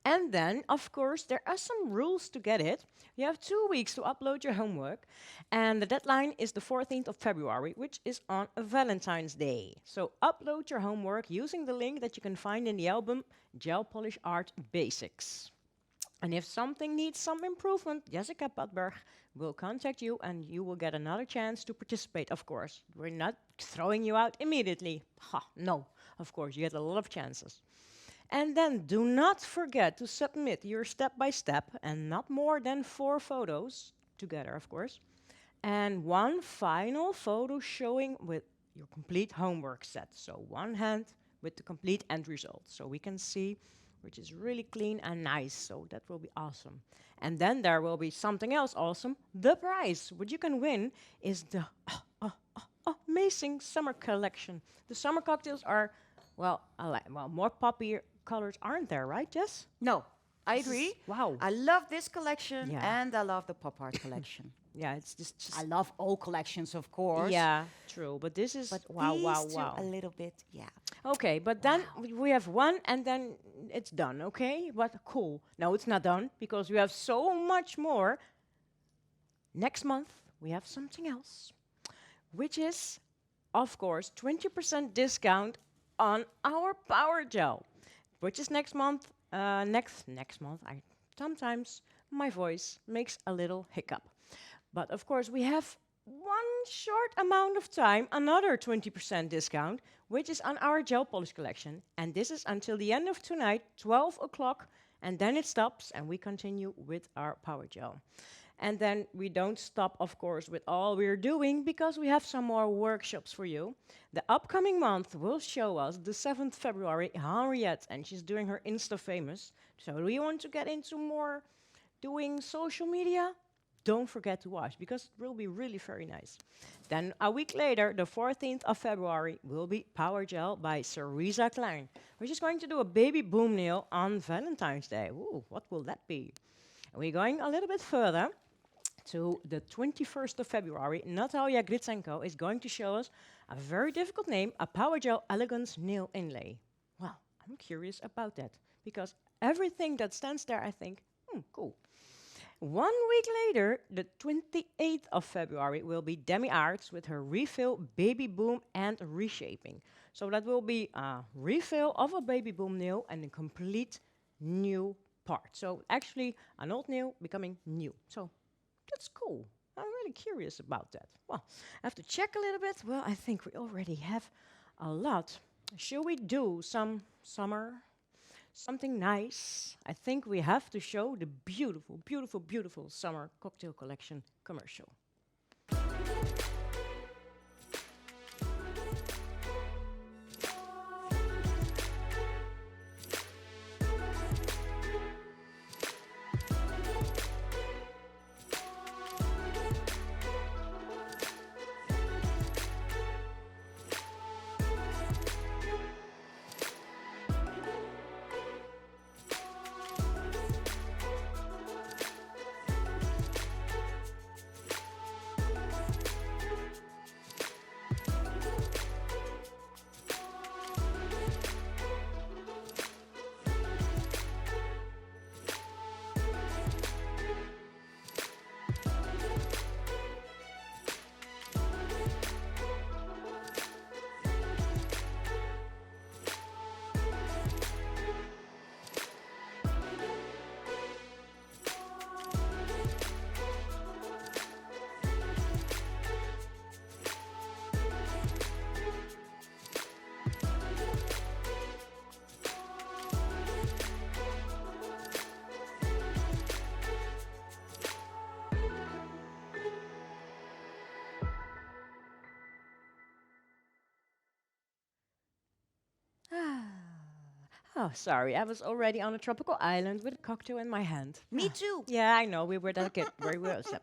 And then, of course, there are some rules to get it. You have 2 weeks to upload your homework. And the deadline is the 14th of February, which is on a Valentine's Day. So upload your homework using the link that you can find in the album Gelpolish Art Basics. And if something needs some improvement, Yessica Padberg will contact you and you will get another chance to participate, of course. We're not throwing you out immediately. No, of course, you get a lot of chances. And then do not forget to submit your step-by-step and not more than 4 photos, together, of course, and 1 final photo showing with your complete homework set. So 1 hand with the complete end result. So we can see which is really clean and nice, so that will be awesome. And then there will be something else awesome. The prize, what you can win, is the amazing summer collection. The summer cocktails are, well, more poppy colors aren't there, right, Jess? No, I This is- agree. wow. I love this collection Yeah. and I love the pop art collection. Yeah, it's just I love all collections, of course. yeah, true. But this is But wow, these wow, two a wow. little bit, yeah. Okay, but then we have one, and then it's done. Okay, but cool. No, it's not done because we have so much more. Next month we have something else, which is, of course, 20% discount on our Power Gel, which is next month. Next month. I sometimes my voice makes a little hiccup, but of course we have one short amount of time, another 20% discount, which is on our gel polish collection, and this is until the end of tonight, 12 o'clock, and then it stops, and we continue with our Power Gel. And then we don't stop, of course, with all we're doing because we have some more workshops for you. The upcoming month will show us the 7th February, Henriette, and she's doing her Insta famous. So do you want to get into more doing social media? Don't forget to watch because it will be really very nice. Then a week later, the 14th of February, will be Power Gel by Cerisa Klein, which is going to do a baby boom nail on Valentine's Day. Ooh, what will that be? And we're going a little bit further to the 21st of February. Natalia Gritsenko is going to show us a very difficult name, a Power Gel Elegance Nail Inlay. Well, I'm curious about that because everything that stands there, I think, cool. 1 week later, the 28th of February, will be Demi Arts with her refill baby boom and reshaping. So that will be a refill of a baby boom nail and a complete new part. So actually, an old nail becoming new. So that's cool. I'm really curious about that. Well, I have to check a little bit. Well, I think we already have a lot. Should we do some summer? Something nice. I think we have to show the beautiful, beautiful, beautiful summer cocktail collection commercial. Oh, sorry. I was already on a tropical island with a cocktail in my hand. Me too. Yeah, I know. We were that good. Very well said.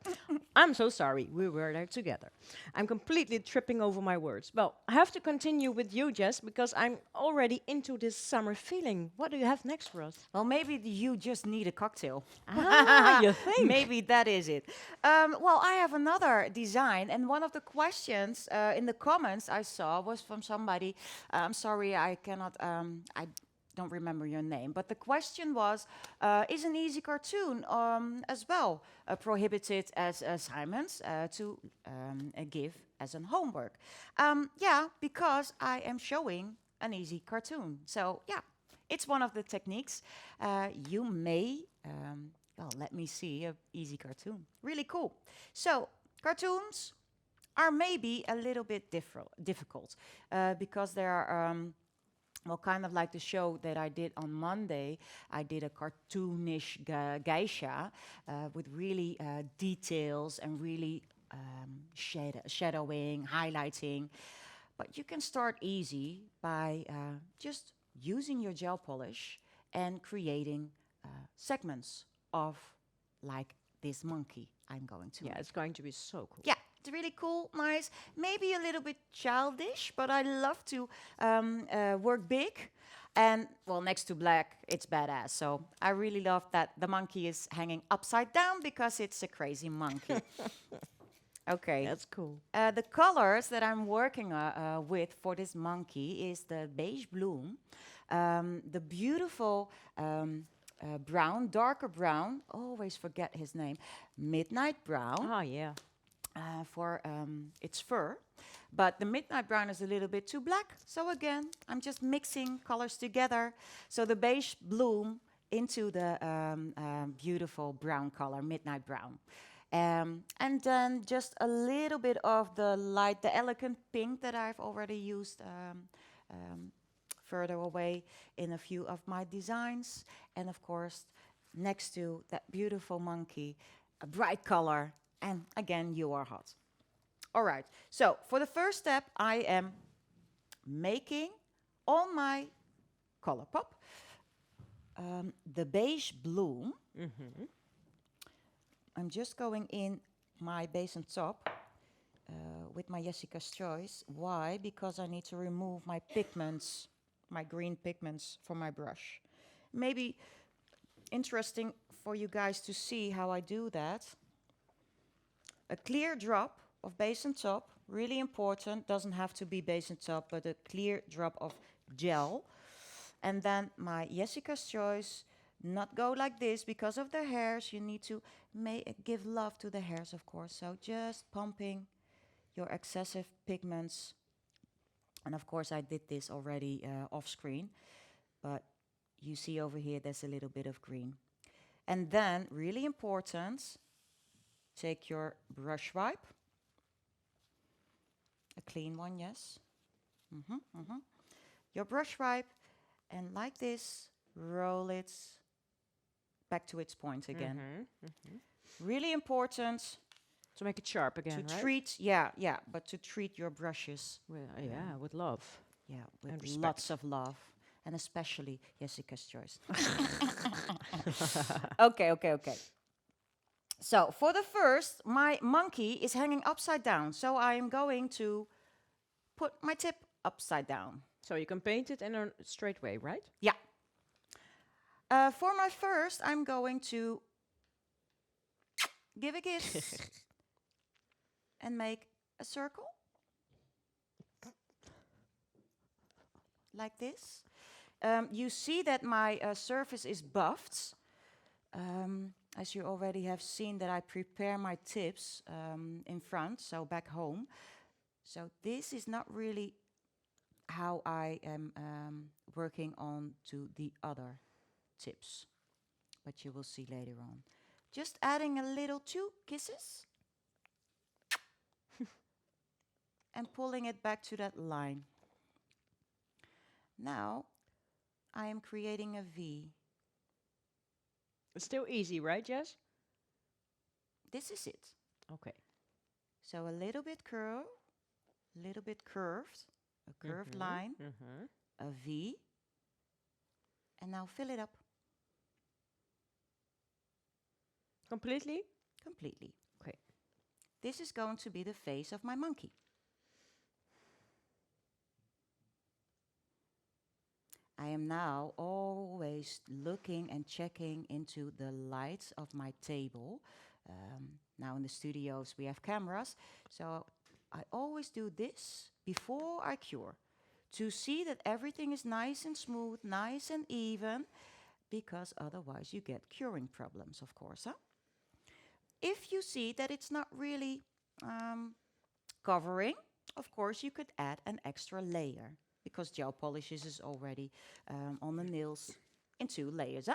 I'm so sorry. We were there together. I'm completely tripping over my words. Well, I have to continue with you, Jess, because I'm already into this summer feeling. What do you have next for us? Well, maybe you just need a cocktail. Ah, you think? Maybe that is it. Well, I have another design, and one of the questions in the comments I saw was from somebody. I'm sorry, I cannot. I don't remember your name, but the question was: is an easy cartoon as well prohibited as assignments to give as an homework? Yeah, because I am showing an easy cartoon. So yeah, it's one of the techniques. You may. Well, let me see a easy cartoon. Really cool. So cartoons are maybe a little bit difficult because there are. Well, kind of like the show that I did on Monday, I did a cartoonish geisha with really details and really shadowing, highlighting. But you can start easy by just using your gel polish and creating segments of like this monkey I'm going to Yeah, make. it's going to be so cool. Yeah, It's really cool, nice, maybe a little bit childish, but I love to work big. And well, next to black, it's badass. So I really love that the monkey is hanging upside down because it's a crazy monkey. Okay. That's cool. The colors that I'm working with for this monkey is the beige bloom, the beautiful brown, darker brown, always forget his name, midnight brown Oh, yeah. for its fur. But the midnight brown is a little bit too black. So again, I'm just mixing colors together. So the beige bloom into the beautiful brown color, midnight brown. And then just a little bit of the light, the elegant pink that I've already used further away in a few of my designs. And of course, next to that beautiful monkey, a bright color. And again, you are hot. All right, so for the first step, I am making on my color pop the beige bloom. I'm just going in my base and top with my Yessica's Choice. Why? Because I need to remove my pigments, my green pigments from my brush. Maybe interesting for you guys to see how I do that. A clear drop of base and top, really important, doesn't have to be base and top, but a clear drop of gel. And then my Yessica's Choice, not go like this because of the hairs. You need to give love to the hairs, of course. So just pumping your excessive pigments. And of course, I did this already off screen, but you see over here, there's a little bit of green. And then, really important, take your brush wipe. A clean one, yes. Your brush wipe, and like this, roll it back to its point again. Really important To make it sharp again, to right? treat, but to treat your brushes, Well, yeah, with love. with And respect. lots of love, and especially Yessica's Choice. Okay. So for the first, my monkey is hanging upside down, so I am going to put my tip upside down. So you can paint it in a straight way, right? Yeah. For my first, I'm going to give a kiss and make a circle. Like this. You see that my surface is buffed. As you already have seen that I prepare my tips in front, so back home. So this is not really how I am working on to the other tips, but you will see later on. Just adding a little 2 kisses and pulling it back to that line. Now I am creating a V. It's still easy, right, Jess? This is it. Okay. So a little bit curved, a curved line, a V, and now fill it up Completely? completely. Okay. This is going to be the face of my monkey. I am now always looking and checking into the lights of my table. Now in the studios we have cameras, so I always do this before I cure to see that everything is nice and smooth, nice and even, because otherwise you get curing problems, of course. If you see that it's not really covering, of course you could add an extra layer, because gel polishes is already on the nails in 2 layers.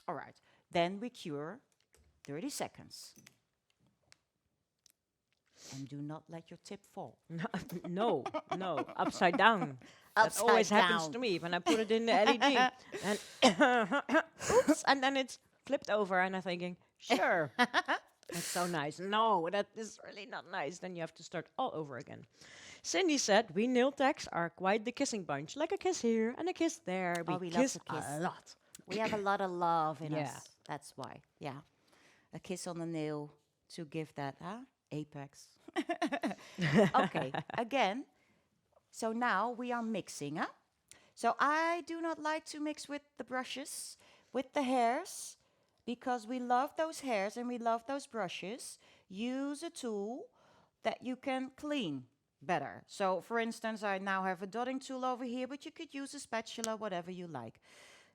All right, then we cure 30 seconds. And do not let your tip fall. No, upside down. That always happens to me when I put it in the LED. And oops, and then it's flipped over, and I'm thinking, sure, that's so nice. No, that is really not nice. Then you have to start all over again. Cindy said, we nail techs are quite the kissing bunch. Like a kiss here and a kiss there. Oh, we love kiss to kiss. a lot. We have a lot of love in Yeah. us. That's why. Yeah. A kiss on the nail to give that Apex. Okay, again. So now we are mixing, huh? So I do not like to mix with the brushes, with the hairs, because we love those hairs and we love those brushes. Use a tool that you can clean better. So for instance, I now have a dotting tool over here, but you could use a spatula, whatever you like.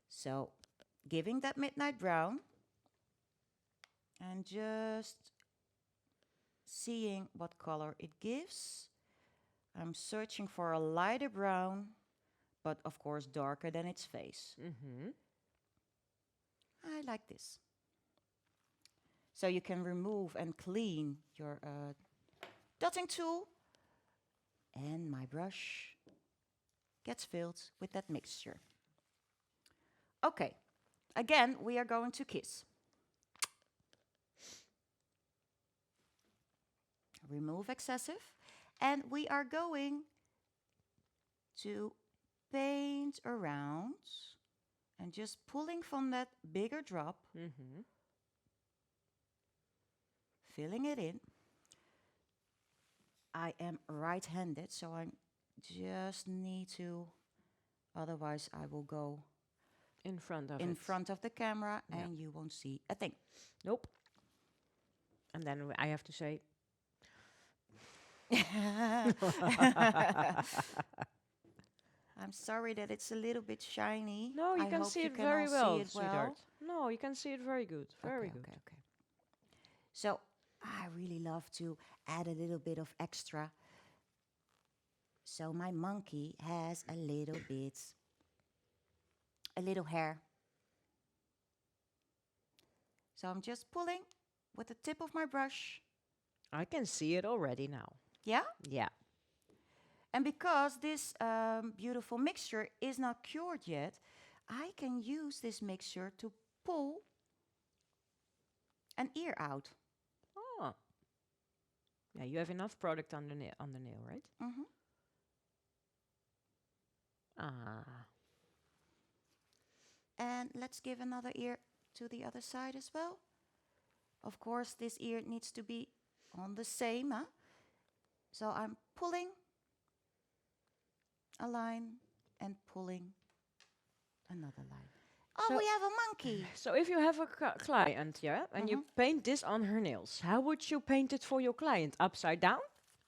So giving that midnight brown and just seeing what color it gives. I'm searching for a lighter brown, but of course darker than its face. I like this. So you can remove and clean your dotting tool, and my brush gets filled with that mixture. Okay, again, we are going to kiss. Remove excessive, and we are going to paint around and just pulling from that bigger drop, filling it in. I am right-handed, so I just need to, otherwise I will go In front of in it. front of the camera Yeah. and you won't see a thing. Nope. And then I have to say, I'm sorry that it's a little bit shiny. no, you I can hope see you it can very all well, see it sweetheart. well. No, you can see it very good. Very good. Okay. So I really love to add a little bit of extra. So my monkey has a little hair. So I'm just pulling with the tip of my brush. I can see it already now. Yeah? Yeah. And because this beautiful mixture is not cured yet, I can use this mixture to pull an ear out. Oh. Yeah, you have enough product on the nail, right? Mm-hmm. Ah. And let's give another ear to the other side as well. Of course, this ear needs to be on the same. Huh? So I'm pulling a line and pulling another line. Oh, So- we have a monkey. So if you have a client, yeah, and you paint this on her nails, how would you paint it for your client? Upside down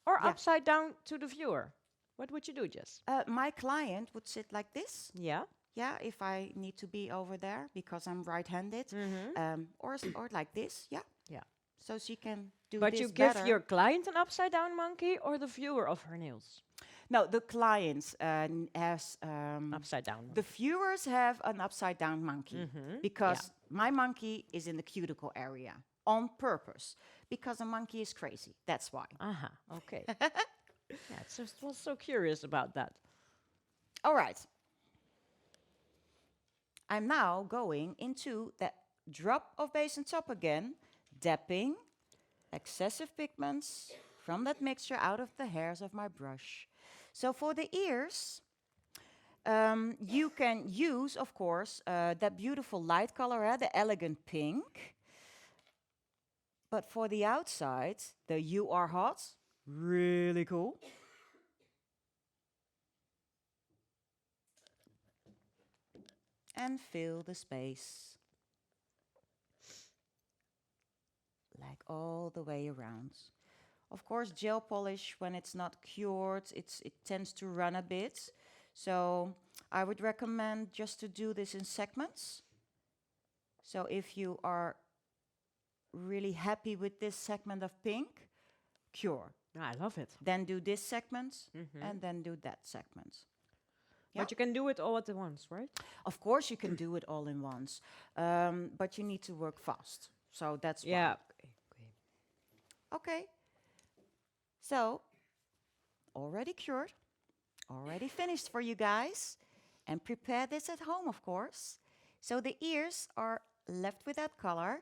or Yeah. upside down to the viewer? What would you do, Jess? My client would sit like this. Yeah. Yeah, if I need to be over there because I'm right-handed, or like this. Yeah. Yeah. So she can do But this you give better. your client an upside down monkey or the viewer of her nails? No, the clients has Upside down. the viewers have an upside down monkey because my monkey is in the cuticle area on purpose because a monkey is crazy. That's why. Aha, okay. Yeah, it's just was so curious about that. All right. I'm now going into that drop of base and top again, dapping excessive pigments from that mixture out of the hairs of my brush. So for the ears, you can use, of course, that beautiful light color, the elegant pink. But for the outside, the You Are Hot, really cool. And fill the space. Like all the way around. Of course, gel polish, when it's not cured, it tends to run a bit. So I would recommend just to do this in segments. So if you are really happy with this segment of pink, cure. I love it. Then do this segment and then do that segment. Yeah. But you can do it all at once, right? Of course, you can do it all in once, but you need to work fast. So that's why. Yeah. Okay. So, already cured, already finished for you guys, and prepare this at home, of course. So the ears are left without color.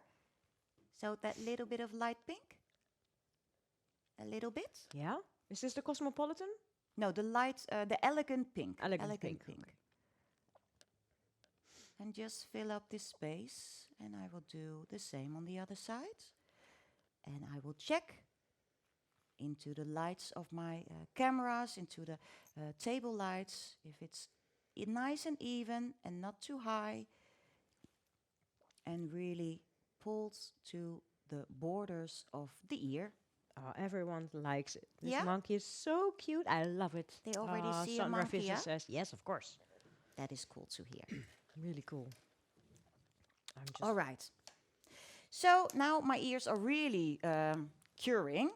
So that little bit of light pink, a little bit. Yeah. Is this the Cosmopolitan? No, the light, the elegant pink. Elegant pink, okay. And just fill up this space, and I will do the same on the other side. And I will check into the lights of my cameras, into the table lights. If it's nice and even and not too high, and really pulls to the borders of the ear. Oh, everyone likes it. This Yeah? monkey is so cute. I love it. They already see a Sandra monkey, Visser yeah? says, yes, of course. That is cool to hear. Really cool. I'm just All right. So now my ears are really curing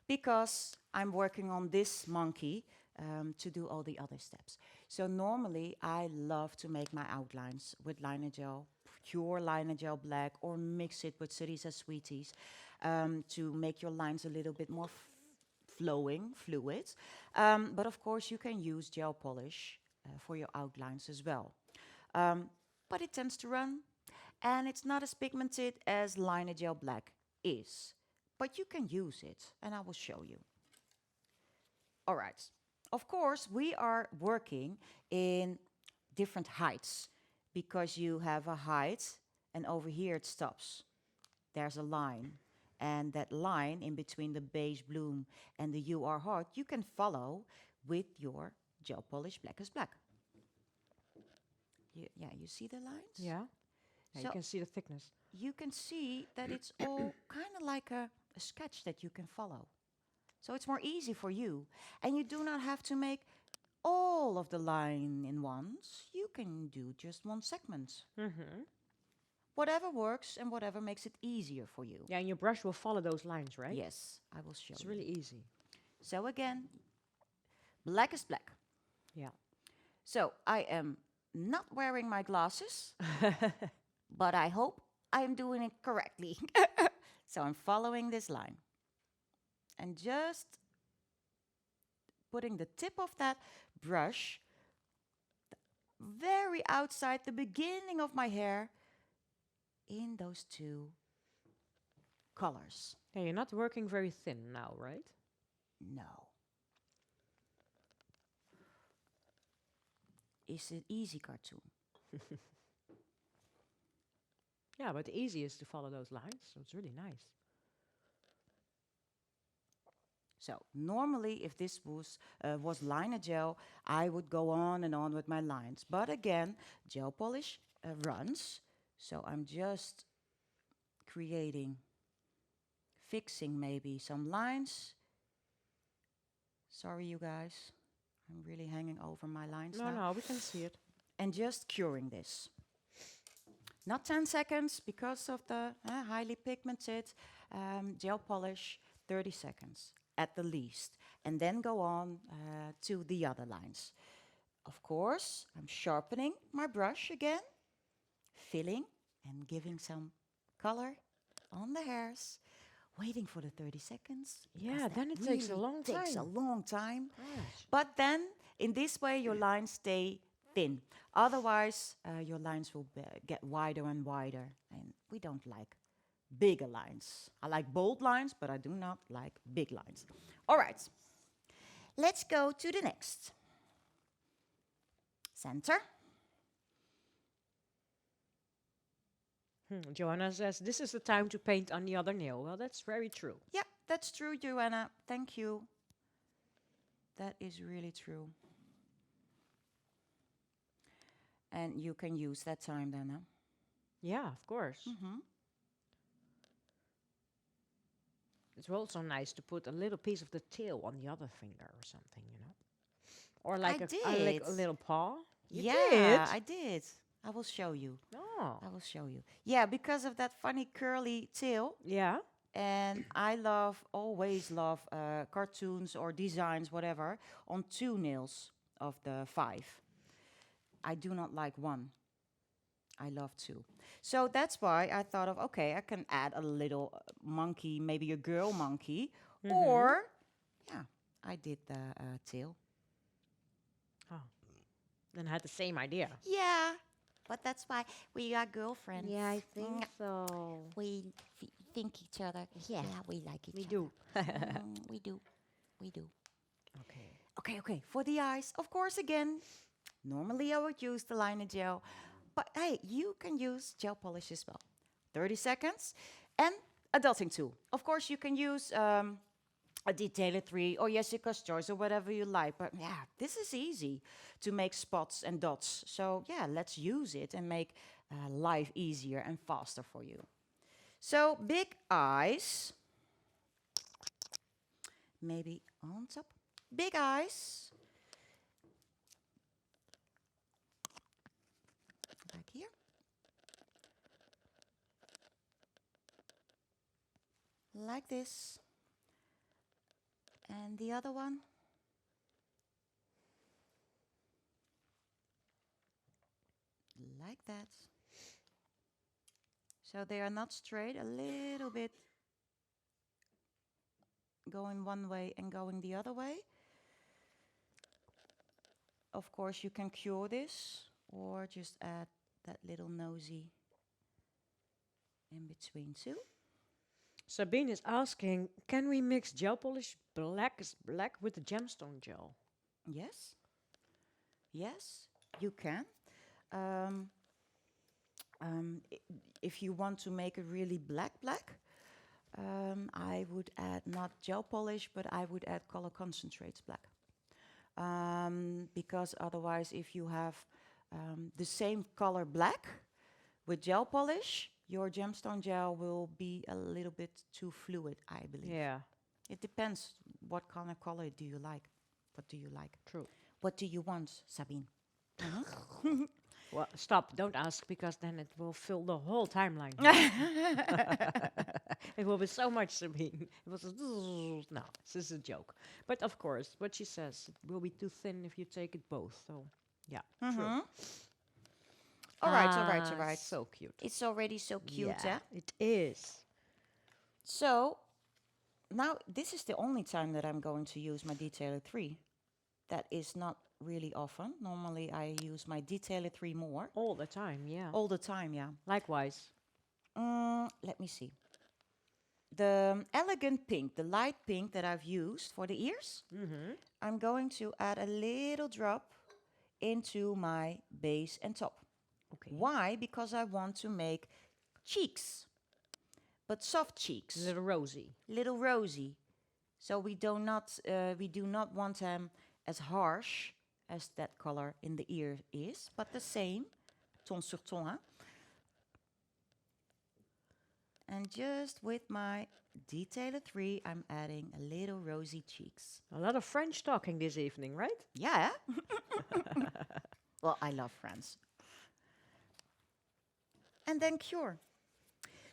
because I'm working on this monkey to do all the other steps. So normally I love to make my outlines with liner gel, pure liner gel black, or mix it with Cerise Sweeties to make your lines a little bit more flowing, fluid. But of course you can use gel polish for your outlines as well. But it tends to run, and it's not as pigmented as liner gel black is. But you can use it, and I will show you. All right. Of course, we are working in different heights because you have a height, and over here it stops. There's a line, and that line in between the beige bloom and the You Are Hot, you can follow with your gel polish black is black. You see the lines? yeah. Yeah, you So- can see the thickness. You can see that it's all kind of like a sketch that you can follow. So it's more easy for you. And you do not have to make all of the line in once. You can do just one segment. Mm-hmm. Whatever works and whatever makes it easier for you. Yeah, and your brush will follow those lines, right? Yes, I will show It's you. really easy. So again, black is black. Yeah. So I am not wearing my glasses, but I hope I am doing it correctly. So I'm following this line. And just putting the tip of that brush very outside the beginning of my hair in those two colors. Yeah, you're not working very thin now, right? No. It's an easy cartoon. Yeah, but the easiest to follow those lines, so it's really nice. So normally, if this was liner gel, I would go on and on with my lines. But again, gel polish runs, so I'm just fixing maybe some lines. Sorry, you guys, I'm really hanging over my lines No, now. no, we can see it. And just curing this. Not 10 seconds because of the highly pigmented gel polish, 30 seconds at the least. And then go on to the other lines. Of course, I'm sharpening my brush again, filling and giving some color on the hairs, waiting for the 30 seconds. because Yeah, that then it takes a really long takes a time. long time. Gosh. But then, in this way, your lines stay thin. Otherwise, your lines will get wider and wider. And we don't like bigger lines. I like bold lines, but I do not like big lines. All right. Let's go to the next. Center. Joanna says, this is the time to paint on the other nail. Well, that's very true. Yeah, that's true, Joanna. Thank you. That is really true. And you can use that time then, huh? Yeah, of course. Mm-hmm. It's also nice to put a little piece of the tail on the other finger or something, you know? Or like, like a did. little paw. You Yeah, did? I did. I will show you. Oh. I will show you. Yeah, because of that funny curly tail. Yeah? And I always love cartoons or designs, whatever, on 2 nails of the 5. I do not like 1. I love 2. So that's why I thought of, okay, I can add a little monkey, maybe a girl monkey. Or, yeah, I did the tail. Oh. Then I had the same idea. Yeah, but that's why we are girlfriends. Yeah, I think so. We think each other. Yeah, we like each We other. do. We do. We do. Okay. Okay. For the eyes, of course, again, normally I would use the liner gel. But hey, you can use gel polish as well. 30 seconds. And a dotting tool. Of course, you can use a detailer 3 or Yessica's choice or whatever you like. But yeah, this is easy to make spots and dots. So yeah, let's use it and make life easier and faster for you. So big eyes, maybe on top. Big eyes, back here. Like this. And the other one. Like that. So they are not straight, a little bit going one way and going the other way. Of course, you can cure this or just add that little nosy in between too. Sabine is asking, can we mix gel polish black as black with the gemstone gel? Yes. Yes, you can. Um, if you want to make it really black, I would add not gel polish, but I would add color concentrates black. Because otherwise, if you have the same color black with gel polish, your gemstone gel will be a little bit too fluid, I believe. Yeah, It depends what kind of color do you like. What do you like? true. What do you want, Sabine? Well, stop, don't ask, because then it will fill the whole timeline. It will be so much, Sabine. It was no, this is a joke. But of course, what she says, it will be too thin if you take it both. So, yeah, true. All right, all right, all Ah, right. so cute. It's already so cute, Yeah, eh? it is. So now this is the only time that I'm going to use my detailer 3. That is not really often. Normally I use my detailer 3 more. All the time, yeah. All the time, yeah. Likewise. Let me see. The elegant pink, the light pink that I've used for the ears, I'm going to add a little drop into my base and top. Okay. Why? Because I want to make cheeks, but soft cheeks, Little rosy. little rosy. So we do not want them as harsh as that color in the ear is, but the same, ton sur ton. Hein? And just with my detailer 3, I'm adding a little rosy cheeks. A lot of French talking this evening, right? Yeah. Well, I love France. And then cure.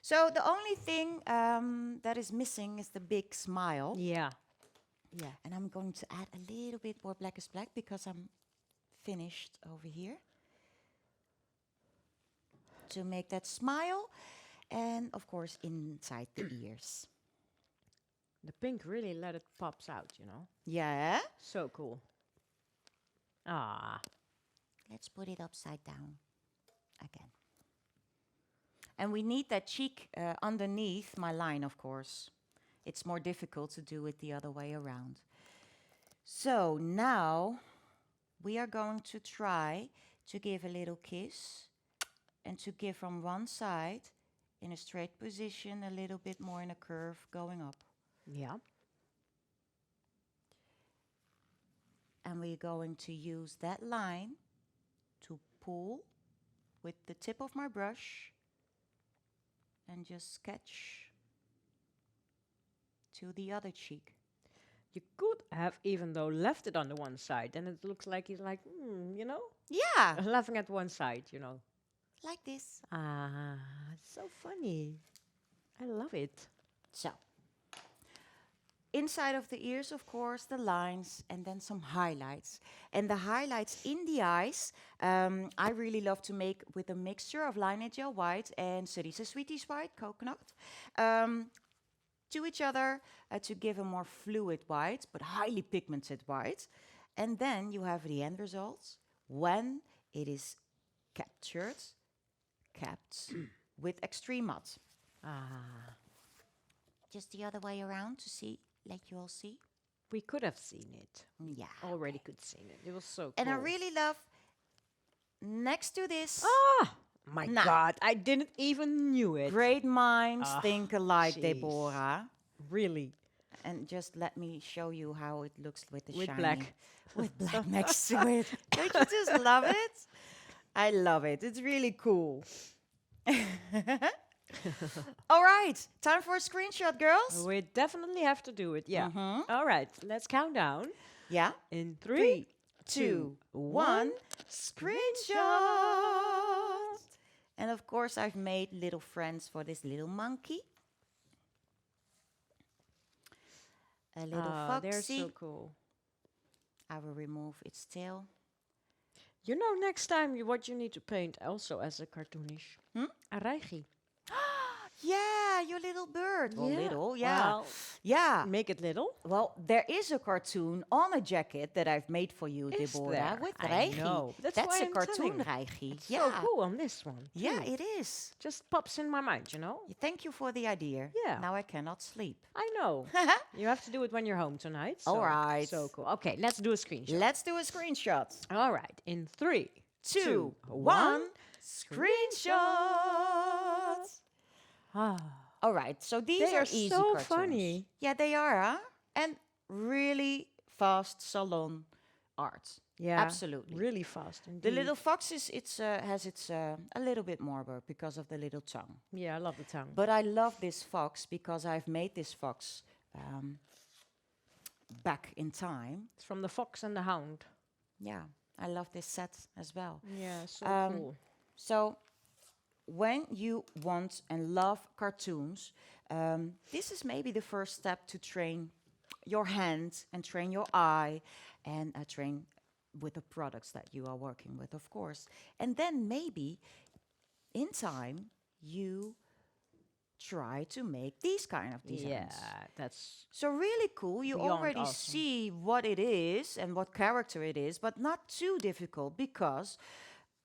So the only thing that is missing is the big smile. Yeah. Yeah, and I'm going to add a little bit more black is black because I'm finished over here. To make that smile. And of course, inside the ears. The pink really let it pops out, you know. Yeah. So cool. Ah. Let's put it upside down again. And we need that cheek underneath my line, of course. It's more difficult to do it the other way around. So now we are going to try to give a little kiss and to give from one side in a straight position, a little bit more in a curve going up. Yeah. And we're going to use that line to pull with the tip of my brush and just sketch to the other cheek. You could have even though left it on the one side, and it looks like he's like, you know, Yeah, laughing at one side, you know. like this. Ah, so funny. I love it. So, inside of the ears, of course, the lines and then some highlights. And the highlights in the eyes, I really love to make with a mixture of Line Gel White and Cerise Sweeties White, coconut, to each other to give a more fluid white, but highly pigmented white. And then you have the end results when it is kept with extreme matte. Ah, Just the other way around to see, let you all see. we could have seen it. Yeah. Already could seen it. It was so cool. And I really love, next to this, Ah, my Nah. God, I didn't even knew it. great minds Ah, think alike, jeez. Deborah. Really. And just let me show you how it looks with the With shiny. black. With black next to it. Don't you just love it? I love it. It's really cool. All right, time for a screenshot, girls. We definitely have to do it, yeah. Mhm. All right, let's count down. Yeah. In 3, 2, 2, 1. 1. Screenshot. And of course, I've made little friends for this little monkey. A little Oh, they're foxy. so cool. I will remove its tail. You know, next time what you need to paint also as a cartoonish. Hmm? A reigie. Yeah, your little bird. Well, Yeah. little, yeah. Well, Yeah. make it little. Well, there is a cartoon on a jacket that I've made for you, Is Deborah, there? with I Reigie. know. That's That's why a I'm cartoon telling. Reigie. So Yeah. cool on this one. Yeah, too. it is. Just pops in my mind, you know? Thank you for the idea. Yeah. Now I cannot sleep. I know. You have to do it when you're home tonight. So, All right. So cool. Okay, let's do a screenshot. Let's do a screenshot. All right. In 3, 2, 1. 1. Screenshot. Ah. All right, so these They are are easy so cartoons. funny. Yeah, they are, huh? And really fast salon art. Yeah. Absolutely. Really fast. Indeed. The little fox has its a little bit more work because of the little tongue. Yeah, I love the tongue. But I love this fox because I've made this fox back in time. It's from the Fox and the Hound. Yeah, I love this set as well. Yeah, so cool. So when you want and love cartoons, this is maybe the first step to train your hand and train your eye and train with the products that you are working with, of course. And then maybe in time you try to make these kind of designs. Yeah, that's So really cool. You Beyond already awesome. see what it is and what character it is, but not too difficult because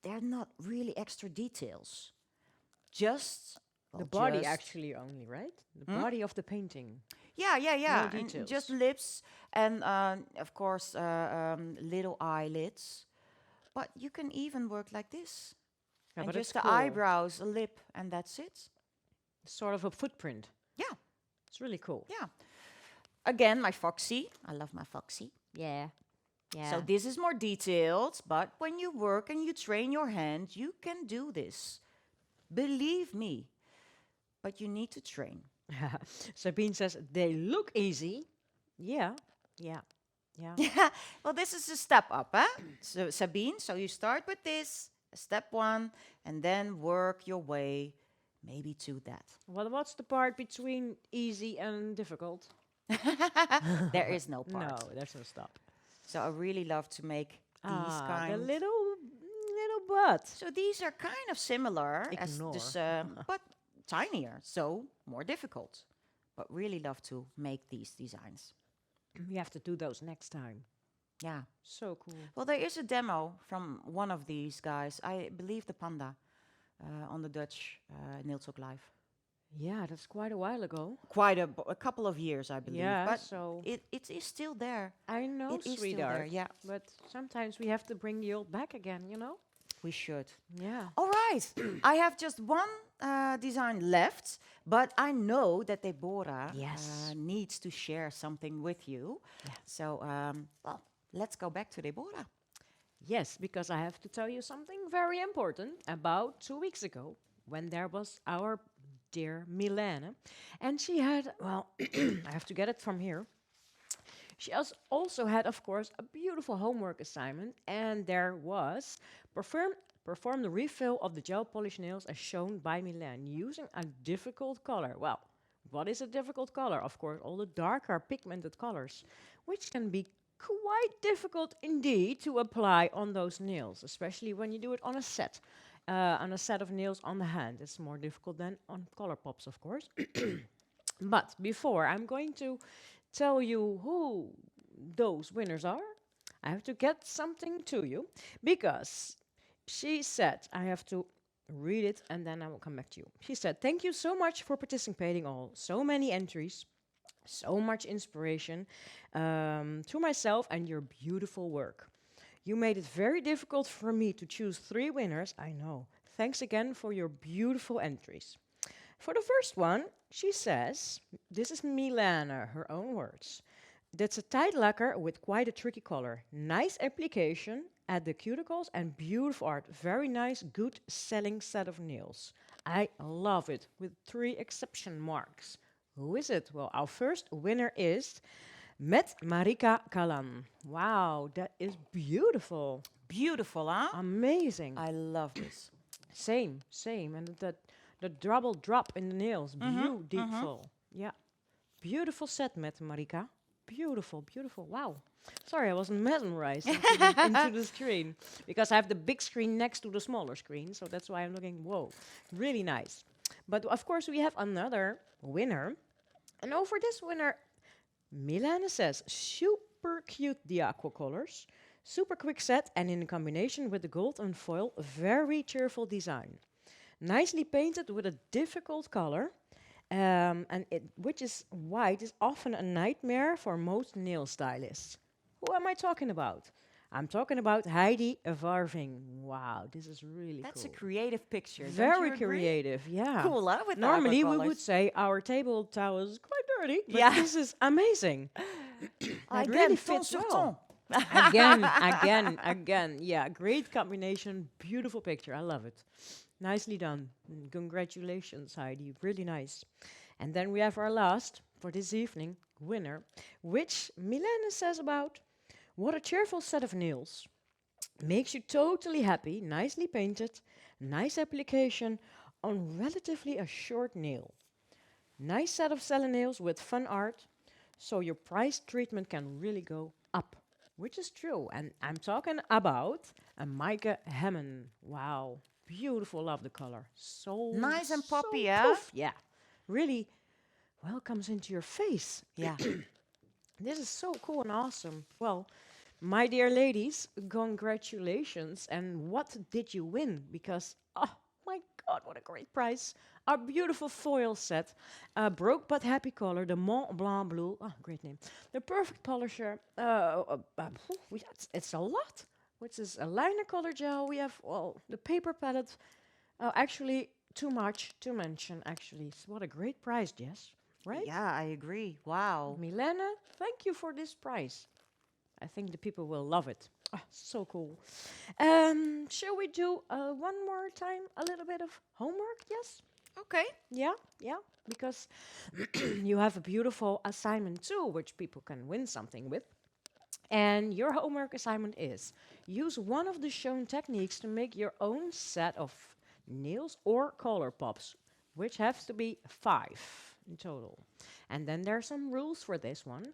they're not really extra details. Just the body just- actually only, right? The body of the painting. Yeah, yeah, yeah. And details. just lips and of course little eyelids. But you can even work like this. Yeah, and but just it's the cool. eyebrows, a lip, and that's it. Sort of a footprint. Yeah, It's really cool. yeah. Again, my foxy. I love my foxy. Yeah. Yeah. So this is more detailed, but when you work and you train your hand, you can do this. Believe me. But you need to train. Sabine says they look easy. Yeah. Yeah. Yeah. Yeah. Well, this is a step up, huh? So Sabine, so you start with this, step 1, and then work your way maybe to that. Well, what's the part between easy and difficult? There is no part. No, there's no stop. So I really love to make these The kind. little butt. So these are kind of similar as Ignore. this, but tinier, so more difficult. But really love to make these designs. We have to do those next time. Yeah. So cool. Well, there is a demo from one of these guys. I believe the panda on the Dutch Niltok Live. Yeah, that's quite a while ago. Quite a couple of years, I believe. Yeah, but so it is still there. I know, It is still sweetheart. there, yeah. But sometimes we have to bring the old back again, you know? We should. Yeah. All right. I have just one design left, but I know that Deborah Yes. needs to share something with you. Yeah. So, well, let's go back to Deborah. Yes, because I have to tell you something very important. About 2 weeks ago, when there was our dear Milene, and she had, well, I have to get it from here. She also had, of course, a beautiful homework assignment, and there was perform the refill of the gel polish nails as shown by Milene using a difficult color. Well, what is a difficult color? Of course, all the darker pigmented colors, which can be quite difficult indeed to apply on those nails, especially when you do it on a set of nails on the hand. It's more difficult than on color pops, of course. But before I'm going to tell you who those winners are, I have to get something to you because she said, I have to read it and then I will come back to you. She said, thank you so much for participating all. So many entries, so much inspiration to myself and your beautiful work. You made it very difficult for me to choose 3 winners. I know. Thanks again for your beautiful entries. For the first one, she says, this is Milana, her own words. That's a tight lacquer with quite a tricky color. Nice application at the cuticles and beautiful art. Very nice, good selling set of nails. I love it with 3 exception marks. Who is it? Well, our first winner is Met Marika Kalan. Wow, that is beautiful. Beautiful, huh? Amazing. I love this. Same, same. And the double drop in the nails. Beautiful. Yeah. Beautiful set, Met Marika. Beautiful, beautiful. Wow. Sorry, I wasn't mesmerized into the screen because I have the big screen next to the smaller screen. So that's why I'm looking, whoa, really nice. But of course, we have another winner. And over this winner, Milana says, super cute the aqua colors. Super quick set and in combination with the gold and foil, very cheerful design. Nicely painted with a difficult color. Which is white is often a nightmare for most nail stylists. Who am I talking about? I'm talking about Heidi Varving. Wow, this is really That's cool. a creative picture. Don't Very you agree? creative, yeah. Cool, huh? With the Normally we aquacolors. would say our table towel is quite dirty, but Yeah. this is amazing. That Again, really ton fits sur well. ton. Again. Yeah, great combination, beautiful picture. I love it. Nicely done. Congratulations, Heidi. Really nice. And then we have our last for this evening winner, which Milena says about what a cheerful set of nails. Makes you totally happy, nicely painted, nice application on relatively a short nail. Nice set of selling nails with fun art, so your price treatment can really go up, which is true. And I'm talking about a Micah Hammond. Wow, beautiful, love the color. So Nice and poppy, so huh? poof. Yeah, really well comes into your face. Yeah. This is so cool and awesome. Well, my dear ladies, congratulations. And what did you win? Because, oh my God, what a great prize. Our beautiful foil set, broke but happy color, the Mont Blanc blue. Oh, great name. The perfect polisher. It's a lot. Which is a liner color gel. We have, well, the paper palette. Actually, too much to mention, actually. So what a great prize, Jess. Right? Yeah, I agree. Wow. Milena, thank you for this prize. I think the people will love it. Ah, so cool. Shall we do one more time a little bit of homework? Yes? Okay. Yeah? Yeah? Because you have a beautiful assignment too, which people can win something with. And your homework assignment is use one of the shown techniques to make your own set of nails or color pops, which has to be 5 in total. And then there are some rules for this one,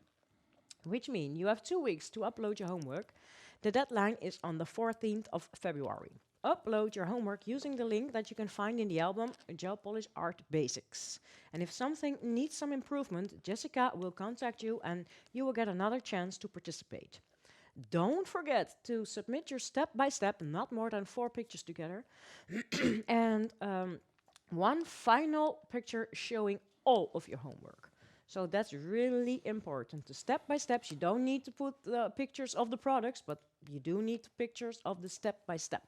which mean you have 2 weeks to upload your homework. The deadline is on the 14th of February. Upload your homework using the link that you can find in the album Gelpolish Art Basics. And if something needs some improvement, Jessica will contact you and you will get another chance to participate. Don't forget to submit your step by step, not more than 4 pictures together. And one final picture showing all of your homework. So that's really important. The step by steps, you don't need to put the pictures of the products, but you do need pictures of the step by step.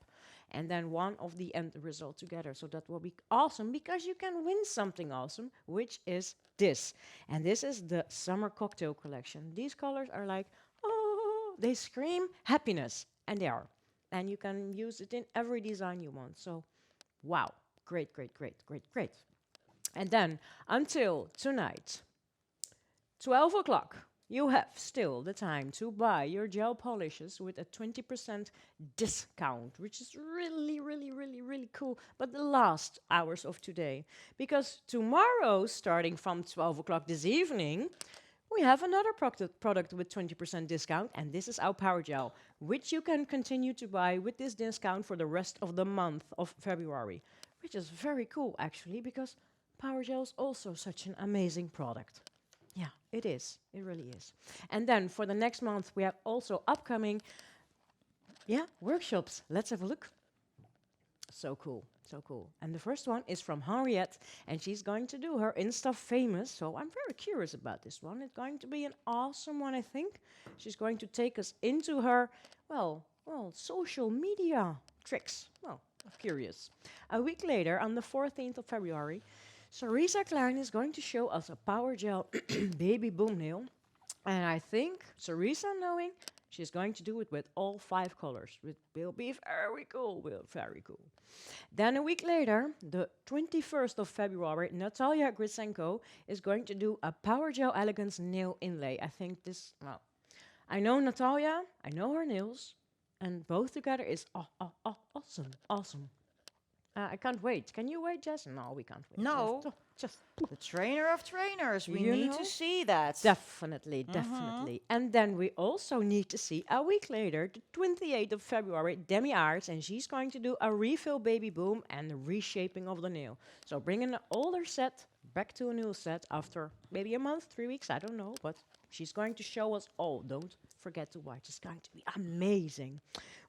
And then one of the end result together. So that will be awesome because you can win something awesome, which is this. And this is the summer cocktail collection. These colors are like, oh, they scream happiness. And they are. And you can use it in every design you want. So, wow. Great, great, great, great, great. And then until tonight, 12 o'clock, you have still the time to buy your gel polishes with a 20% discount, which is really, really, really, really cool. But the last hours of today, because tomorrow, starting from 12 o'clock this evening, we have another product with 20% discount, and this is our Power Gel, which you can continue to buy with this discount for the rest of the month of February, which is very cool, actually, because Power Gel is also such an amazing product. Yeah, it is. It really is. And then for the next month, we have also upcoming, workshops. Let's have a look. So cool, so cool. And the first one is from Henriette, and she's going to do her Insta famous. So I'm very curious about this one. It's going to be an awesome one, I think. She's going to take us into her, social media tricks. Well, I'm curious. A week later, on the 14th of February, Sarisa Klein is going to show us a power gel baby boom nail. And I think Sarisa, knowing, she's going to do it with all 5 colors. It will be very cool, very cool. Then a week later, the 21st of February, Natalia Grisenko is going to do a Power Gel Elegance nail inlay. I think this, well, I know Natalia, I know her nails, and both together is awesome, awesome. I can't wait. Can you wait, Jess? No, we can't wait. No. Just The trainer of trainers. We You need know? to see that. definitely, definitely. And then we also need to see a week later, the 28th of February, Demi Arts, and she's going to do a refill baby boom and the reshaping of the nail. So bringing the older set back to a new set after maybe a month, 3 weeks, I don't know, but she's going to show us all. Don't forget to watch. It's going to be amazing.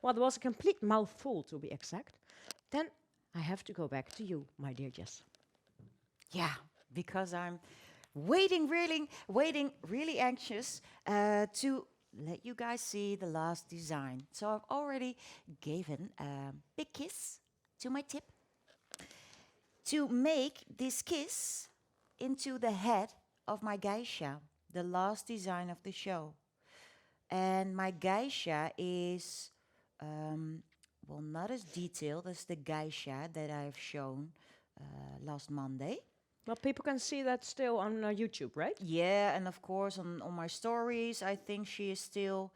Well, it was a complete mouthful to be exact. Then I have to go back to you, my dear Jess. Yeah, because I'm waiting, really anxious to let you guys see the last design. So I've already given a big kiss to my tip to make this kiss into the head of my geisha, the last design of the show. And my geisha is, well, not as detailed as the geisha that I've shown last Monday. Well, people can see that still on YouTube, right? Yeah, and of course on my stories, I think she is still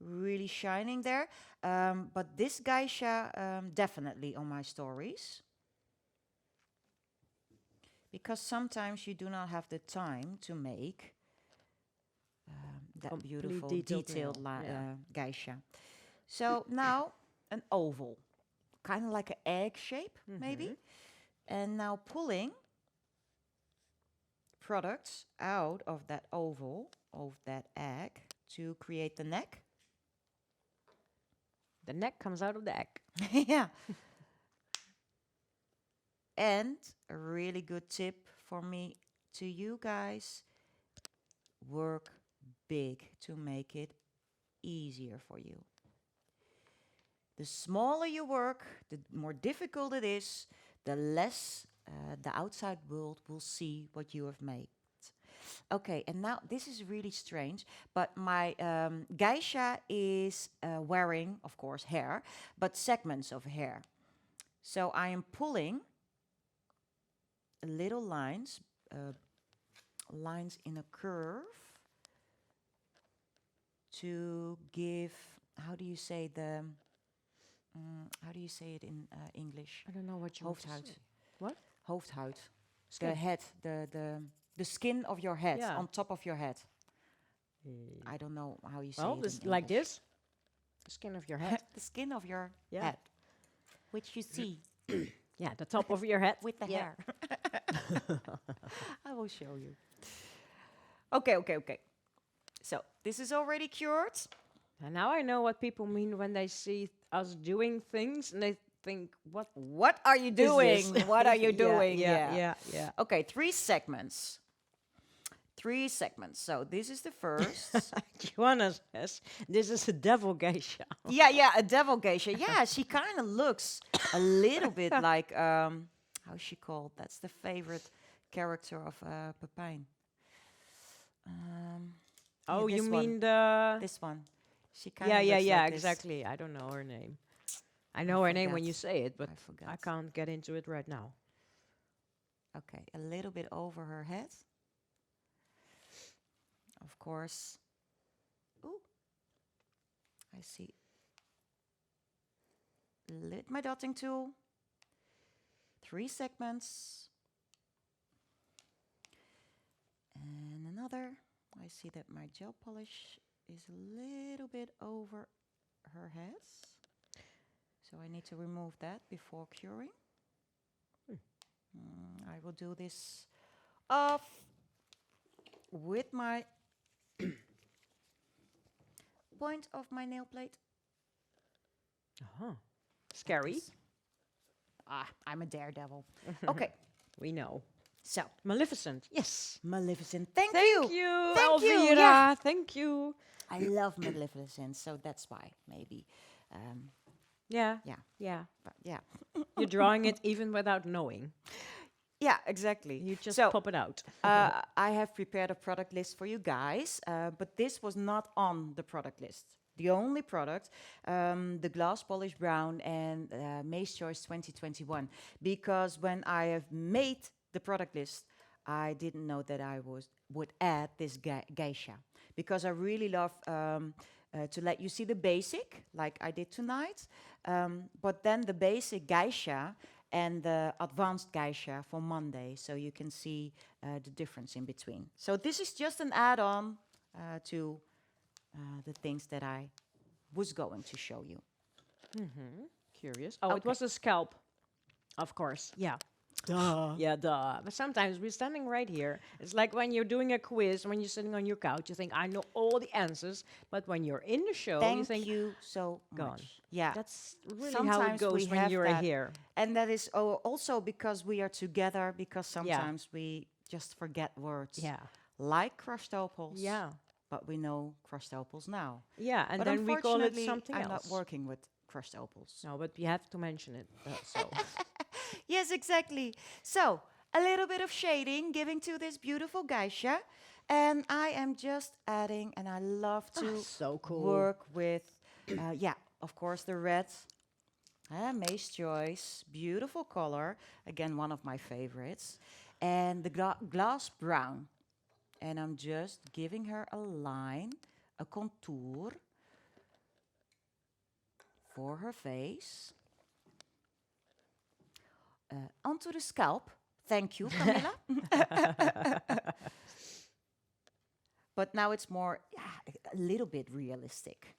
really shining there. But this geisha, definitely on my stories. Because sometimes you do not have the time to make that Complete beautiful detailed detailed nail, yeah. geisha. So now an oval, kind of like an egg shape, maybe. And now pulling products out of that oval, of that egg, to create the neck. The neck comes out of the egg. Yeah. And a really good tip for me to you guys, work big to make it easier for you. The smaller you work, the more difficult it is, the less the outside world will see what you have made. Okay, and now this is really strange, but my geisha is wearing, of course, hair, but segments of hair. So I am pulling little lines, lines in a curve to give, how do you say the, how do you say it in English? I don't know what you want to Hoofdhuid. say. What? Hoofdhuid. The Skin. head, the skin of your head, Yeah. on top of your head. I don't know how you say Well, it this, in like English. this. The skin of your head. The skin of your Yeah. head, which you see Yeah, the top of your head. with the Yeah. hair. I will show you. Okay. So this is already cured. And now I know what people mean when they see us doing things and they think, what What are you is this? doing? What are you Yeah, doing? yeah. Okay, 3 segments. 3 segments. So this is the first. Joanna says, this is a devil geisha. Yeah, a devil geisha. Yeah, she kind of looks a little bit like, how's she called? That's the favorite character of Pepijn. Oh, this you one. mean the... This one. She kind of Yeah, looks like this. exactly. I don't know her name. I know her name when you forgot. say it, but I forgot. I can't get into it right now. Okay, a little bit over her head. Of course. Ooh. I see. Lit my dotting tool. 3 segments. And another. I see that my gel polish is a little bit over her head. So I need to remove that before curing. I will do this off with my point of my nail plate. Uh-huh. Scary. I'm a daredevil. Okay, We know. so Maleficent. Yes. Maleficent. Thank Thank you. you, Thank you, Elvira. yeah. Thank you. I love Maleficent, so that's why maybe. Yeah. Yeah. Yeah. But yeah. You're drawing it even without knowing. Yeah, exactly. You just So pop it out. I have prepared a product list for you guys, but this was not on the product list. The only product, the Glass Polish Brown and Maze Choice 2021. Because when I have made the product list, I didn't know that would add this geisha. Because I really love to let you see the basic, like I did tonight. But then the basic geisha and the advanced geisha for Monday, so you can see the difference in between. So this is just an add-on to the things that I was going to show you. Curious. Oh, it Okay. was a scalp, of course. Yeah. Duh. Yeah, duh. But sometimes we're standing right here. It's like when you're doing a quiz, when you're sitting on your couch, you think, I know all the answers. But when you're in the show, you Thank think, you so gone. much. Yeah. That's really Sometimes how it we goes when have you're that. here. And that is also because we are together, because Yeah. sometimes we just forget words. Yeah. Like crushed opals. Yeah. But we know crushed opals now. Yeah, and But then we call it unfortunately, something I'm else. not working with crushed opals. No, but we have to mention it. So Yes, exactly. So, a little bit of shading, giving to this beautiful geisha. And I am just adding, and I love to so cool. work with, yeah, of course, the red. Maze Choice, beautiful color. Again, one of my favorites. And the glass brown. And I'm just giving her a line, a contour for her face. Onto the scalp. Thank you, Camilla. But now it's more, a little bit realistic.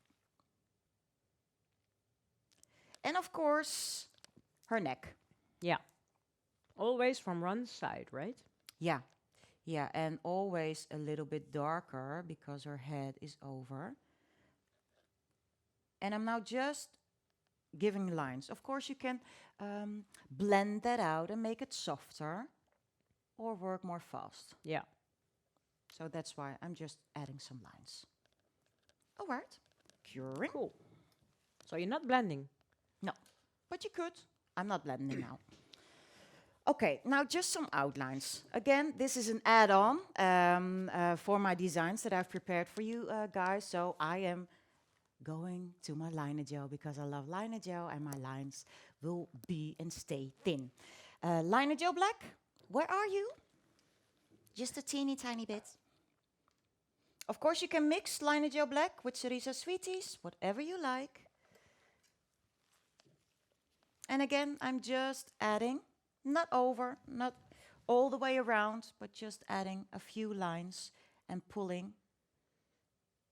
And of course, her neck. yeah, always from one side, right? Yeah, yeah, and always a little bit darker because her head is over. And I'm now just giving lines. Of course, you can blend that out and make it softer or work more fast. Yeah. So that's why I'm just adding some lines. All right, curing. Cool. So you're not blending. No, but you could. I'm not blending now. Okay, now just some outlines. Again, this is an add-on for my designs that I've prepared for you guys. So I am going to my liner gel because I love liner gel and my lines will be and stay thin. Liner gel black, where are you? Just a teeny tiny bit. Of course, you can mix liner gel black with Cerisa Sweeties, whatever you like. And again, I'm just adding, not over, not all the way around, but just adding a few lines and pulling,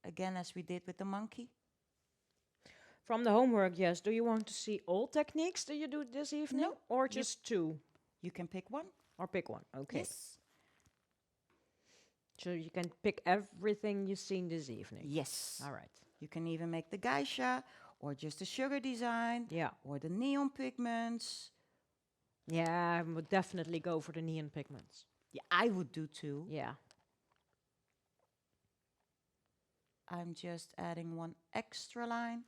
again, as we did with the monkey. From the homework, yes. Do you want to see all techniques that you do this evening? No, Or just two? You can pick one. Or pick one? Okay. Yes. So you can pick everything you've seen this evening? Yes. All right. You can even make the geisha, or just the sugar design, Yeah. or the neon pigments. Yeah, I would definitely go for the neon pigments. Yeah, I would do too. Yeah. I'm just adding one extra line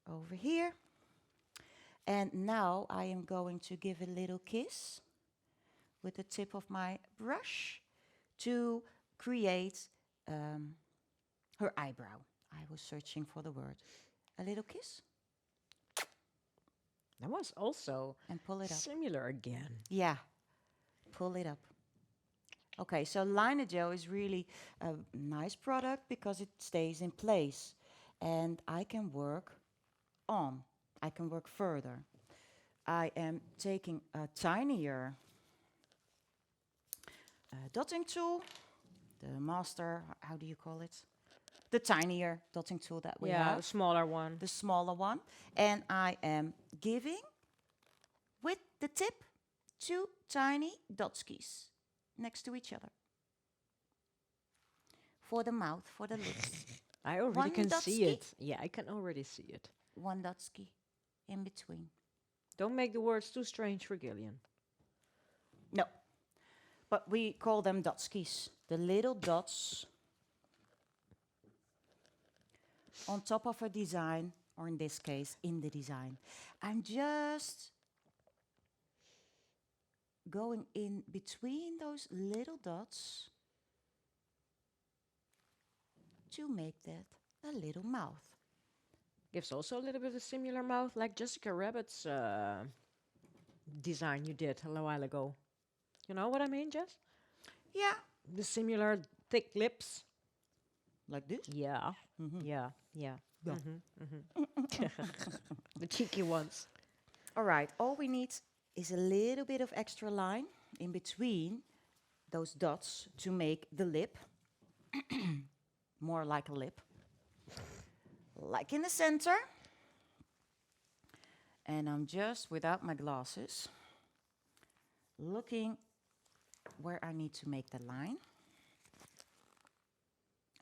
over here. And now I am going to give a little kiss with the tip of my brush to create her eyebrow. I was searching for the word. A little kiss That was also and pull it up. similar again. Yeah, pull it up. Okay, so liner gel is really a nice product because it stays in place. And I can work on, I can work further. I am taking a tinier dotting tool, the master, how do you call it? The tinier dotting tool that we Yeah, have. the smaller one. The smaller one. And I am giving, with the tip, 2 tiny dotskis next to each other. For the mouth, for the lips. I already One can see dotski? it. Yeah, I can already see it. 1 dotski in between. Don't make the words too strange for Gillian. No, but we call them dotskis. The little dots on top of a design, or in this case, in the design. I'm just going in between those little dots to make that a little mouth. Gives also a little bit of a similar mouth like Jessica Rabbit's design you did a little while ago. You know what I mean, Jess? Yeah, The similar thick lips. like this. Yeah, yeah, yeah. Yeah. The cheeky ones. All right, all we need is a little bit of extra line in between those dots to make the lip more like a lip. Like in the center. And I'm just, without my glasses, looking where I need to make the line.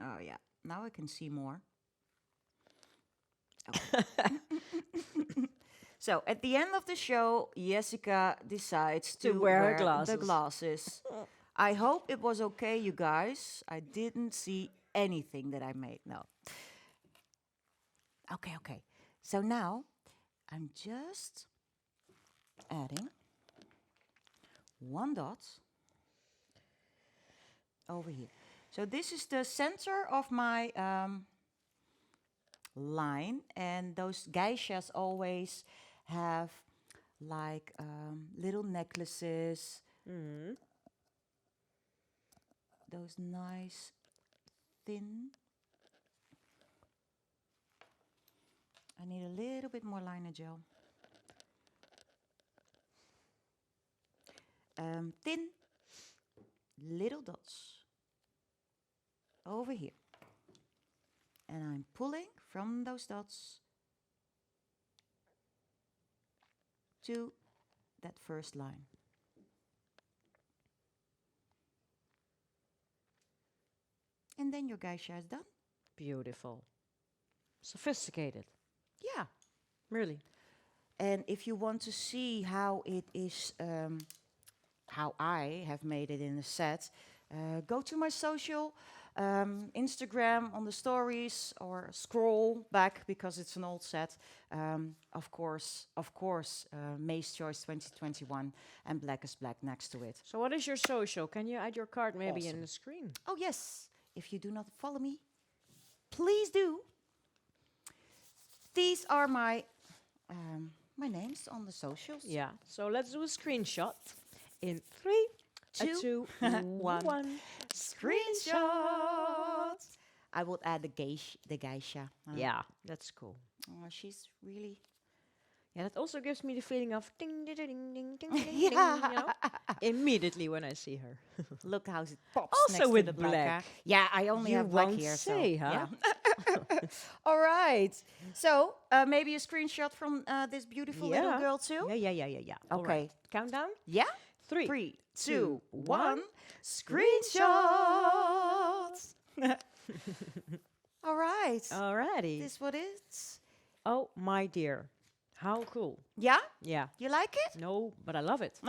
Oh yeah, now I can see more. Oh. So at the end of the show, Yessica decides to wear the glasses. glasses. I hope it was okay, you guys. I didn't see anything that I made. No. Okay, okay. So now I'm just adding one dot over here. So this is the center of my line, and those geishas always have like little necklaces, those nice thin. I need a little bit more liner gel. Thin little dots over here. And I'm pulling from those dots to that first line. And then your geisha is done. Beautiful. Sophisticated. Yeah. Really. And if you want to see how it is, how I have made it in a set, go to my social, Instagram on the stories, or scroll back because it's an old set. Of course, May's Choice 2021 and Black is Black next to it. So what is your social? Can you add your card maybe in Awesome. the screen? Oh yes, if you do not follow me, please do. These are my names on the socials. Yeah. So let's do a screenshot in 3, Two, 2, one. 1. Screenshot. I will add the geisha. Yeah, that's cool. Oh, she's really. Yeah, that also gives me the feeling of ding, ding, ding, ding, ding, ding, Yeah. ding, you know? Immediately when I see her. Look how it pops Also next with to the black. black. Yeah, I only You have black won't here. say, so, huh? Yeah. All right. So maybe a screenshot from this beautiful little girl too. Yeah. All Okay. right. Countdown. Yeah. 3, 3, 2, 2, 1. 1. Screenshot. All right. Alrighty. This what it's. Oh, my dear. How cool. Yeah. Yeah. You like it? No, but I love it.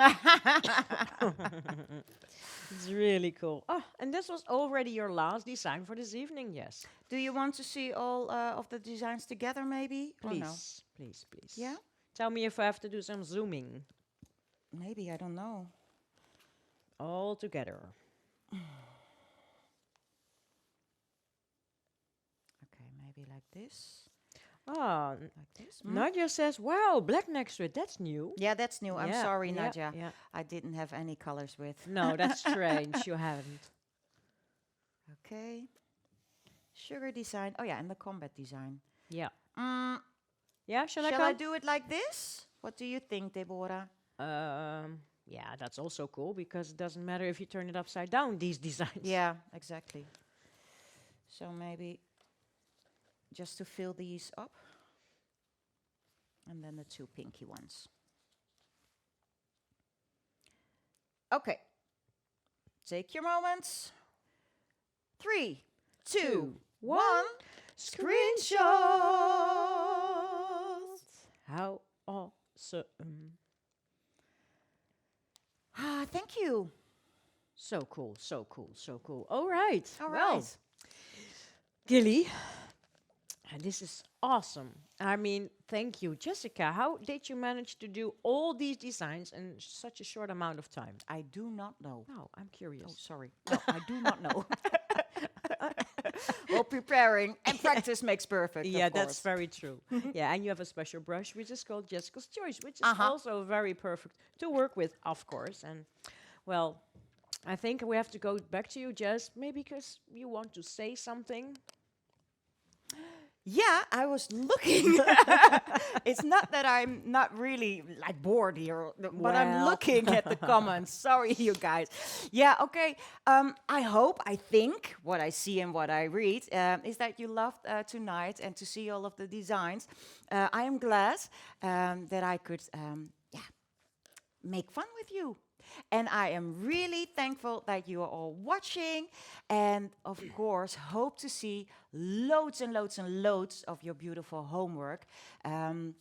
It's really cool. Oh, and this was already your last design for this evening, yes. Do you want to see all of the designs together, maybe? Or no? Please, please, please. Yeah. Tell me if I have to do some zooming. Maybe, I don't know. All together. Okay, maybe like this. Ah, Like this. Nadia says, wow, black next to it. That's new. Yeah, that's new. I'm Yeah, sorry, yeah, Nadia. yeah. I didn't have any colors with. No, that's strange. You haven't. Okay. Sugar design. Oh, yeah, and the combat design. Yeah. Mm, Yeah, shall I shall come? I do it like this? What do you think, Deborah? Yeah, that's also cool because it doesn't matter if you turn it upside down, these designs. Yeah, exactly. So maybe just to fill these up. And then the two pinky ones. Okay. Take your moments. 3, 2, 1. Screenshot. How awesome. Ah, thank you. So cool, so cool, so cool. All right. All well, right. Gilly, And this is awesome. I mean, thank you. Jessica, how did you manage to do all these designs in such a short amount of time? I do not know. Oh, I'm Oh, curious. sorry. No, I do not know. Well, preparing and practice makes perfect, Yeah, of that's course. very true. Yeah, and you have a special brush which is called Jessica's Choice, which is Uh-huh. also very perfect to work with, of course. And well, I think we have to go back to you, Jess, maybe because you want to say something. Yeah, I was looking. It's not that I'm not really like bored here, but I'm Well, looking at the comments. Sorry, you guys. Yeah, okay. I hope, I think, what I see and what I read is that you loved tonight and to see all of the designs. I am glad that I could, yeah, make fun with you. And I am really thankful that you are all watching. And of course, hope to see loads and loads and loads of your beautiful homework in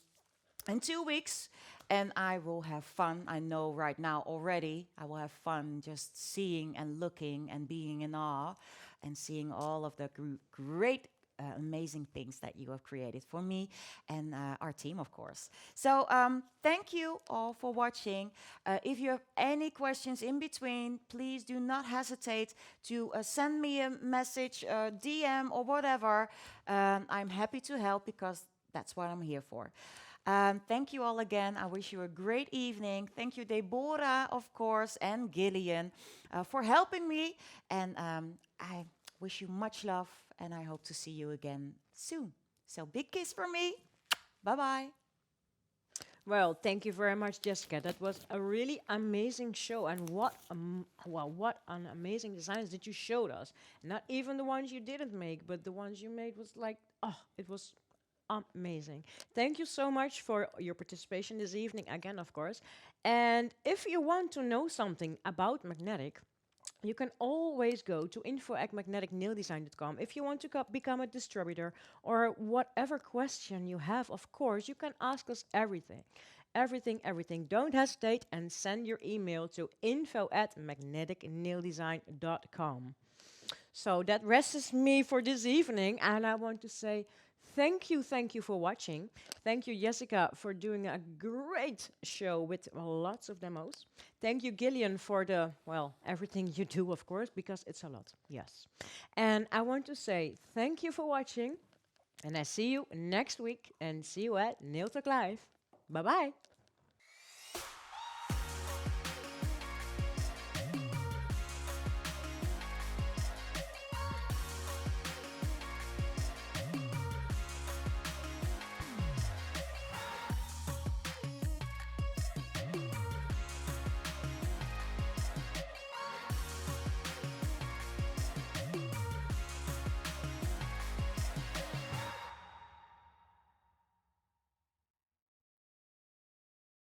2 weeks. And I will have fun. I know right now already, I will have fun just seeing and looking and being in awe and seeing all of the great amazing things that you have created for me and our team, of course. So thank you all for watching. If you have any questions in between, please do not hesitate to send me a message, DM, or whatever. I'm happy to help because that's what I'm here for. Thank you all again. I wish you a great evening. Thank you, Deborah, of course, and Gillian for helping me. And I wish you much love, and I hope to see you again soon. So, big kiss from me. Bye bye. well, thank you very much, Jessica. That was a really amazing show, and what an amazing designs that you showed us. Not even the ones you didn't make, but the ones you made was like, oh, it was amazing. Thank you so much for your participation this evening again, of course. And if you want to know something about magnetic, you can always go to info@magneticnaildesign.com if you want to become a distributor or whatever question you have. Of course, you can ask us everything. Everything, everything. Don't hesitate and send your email to info@magneticnaildesign.com. So that rests me for this evening, and I want to say thank you for watching. Thank you, Jessica, for doing a great show with lots of demos. Thank you, Gillian, for the, well, everything you do, of course, because it's a lot, yes. And I want to say thank you for watching, and I see you next week, and see you at Nail Talk Live. Bye-bye.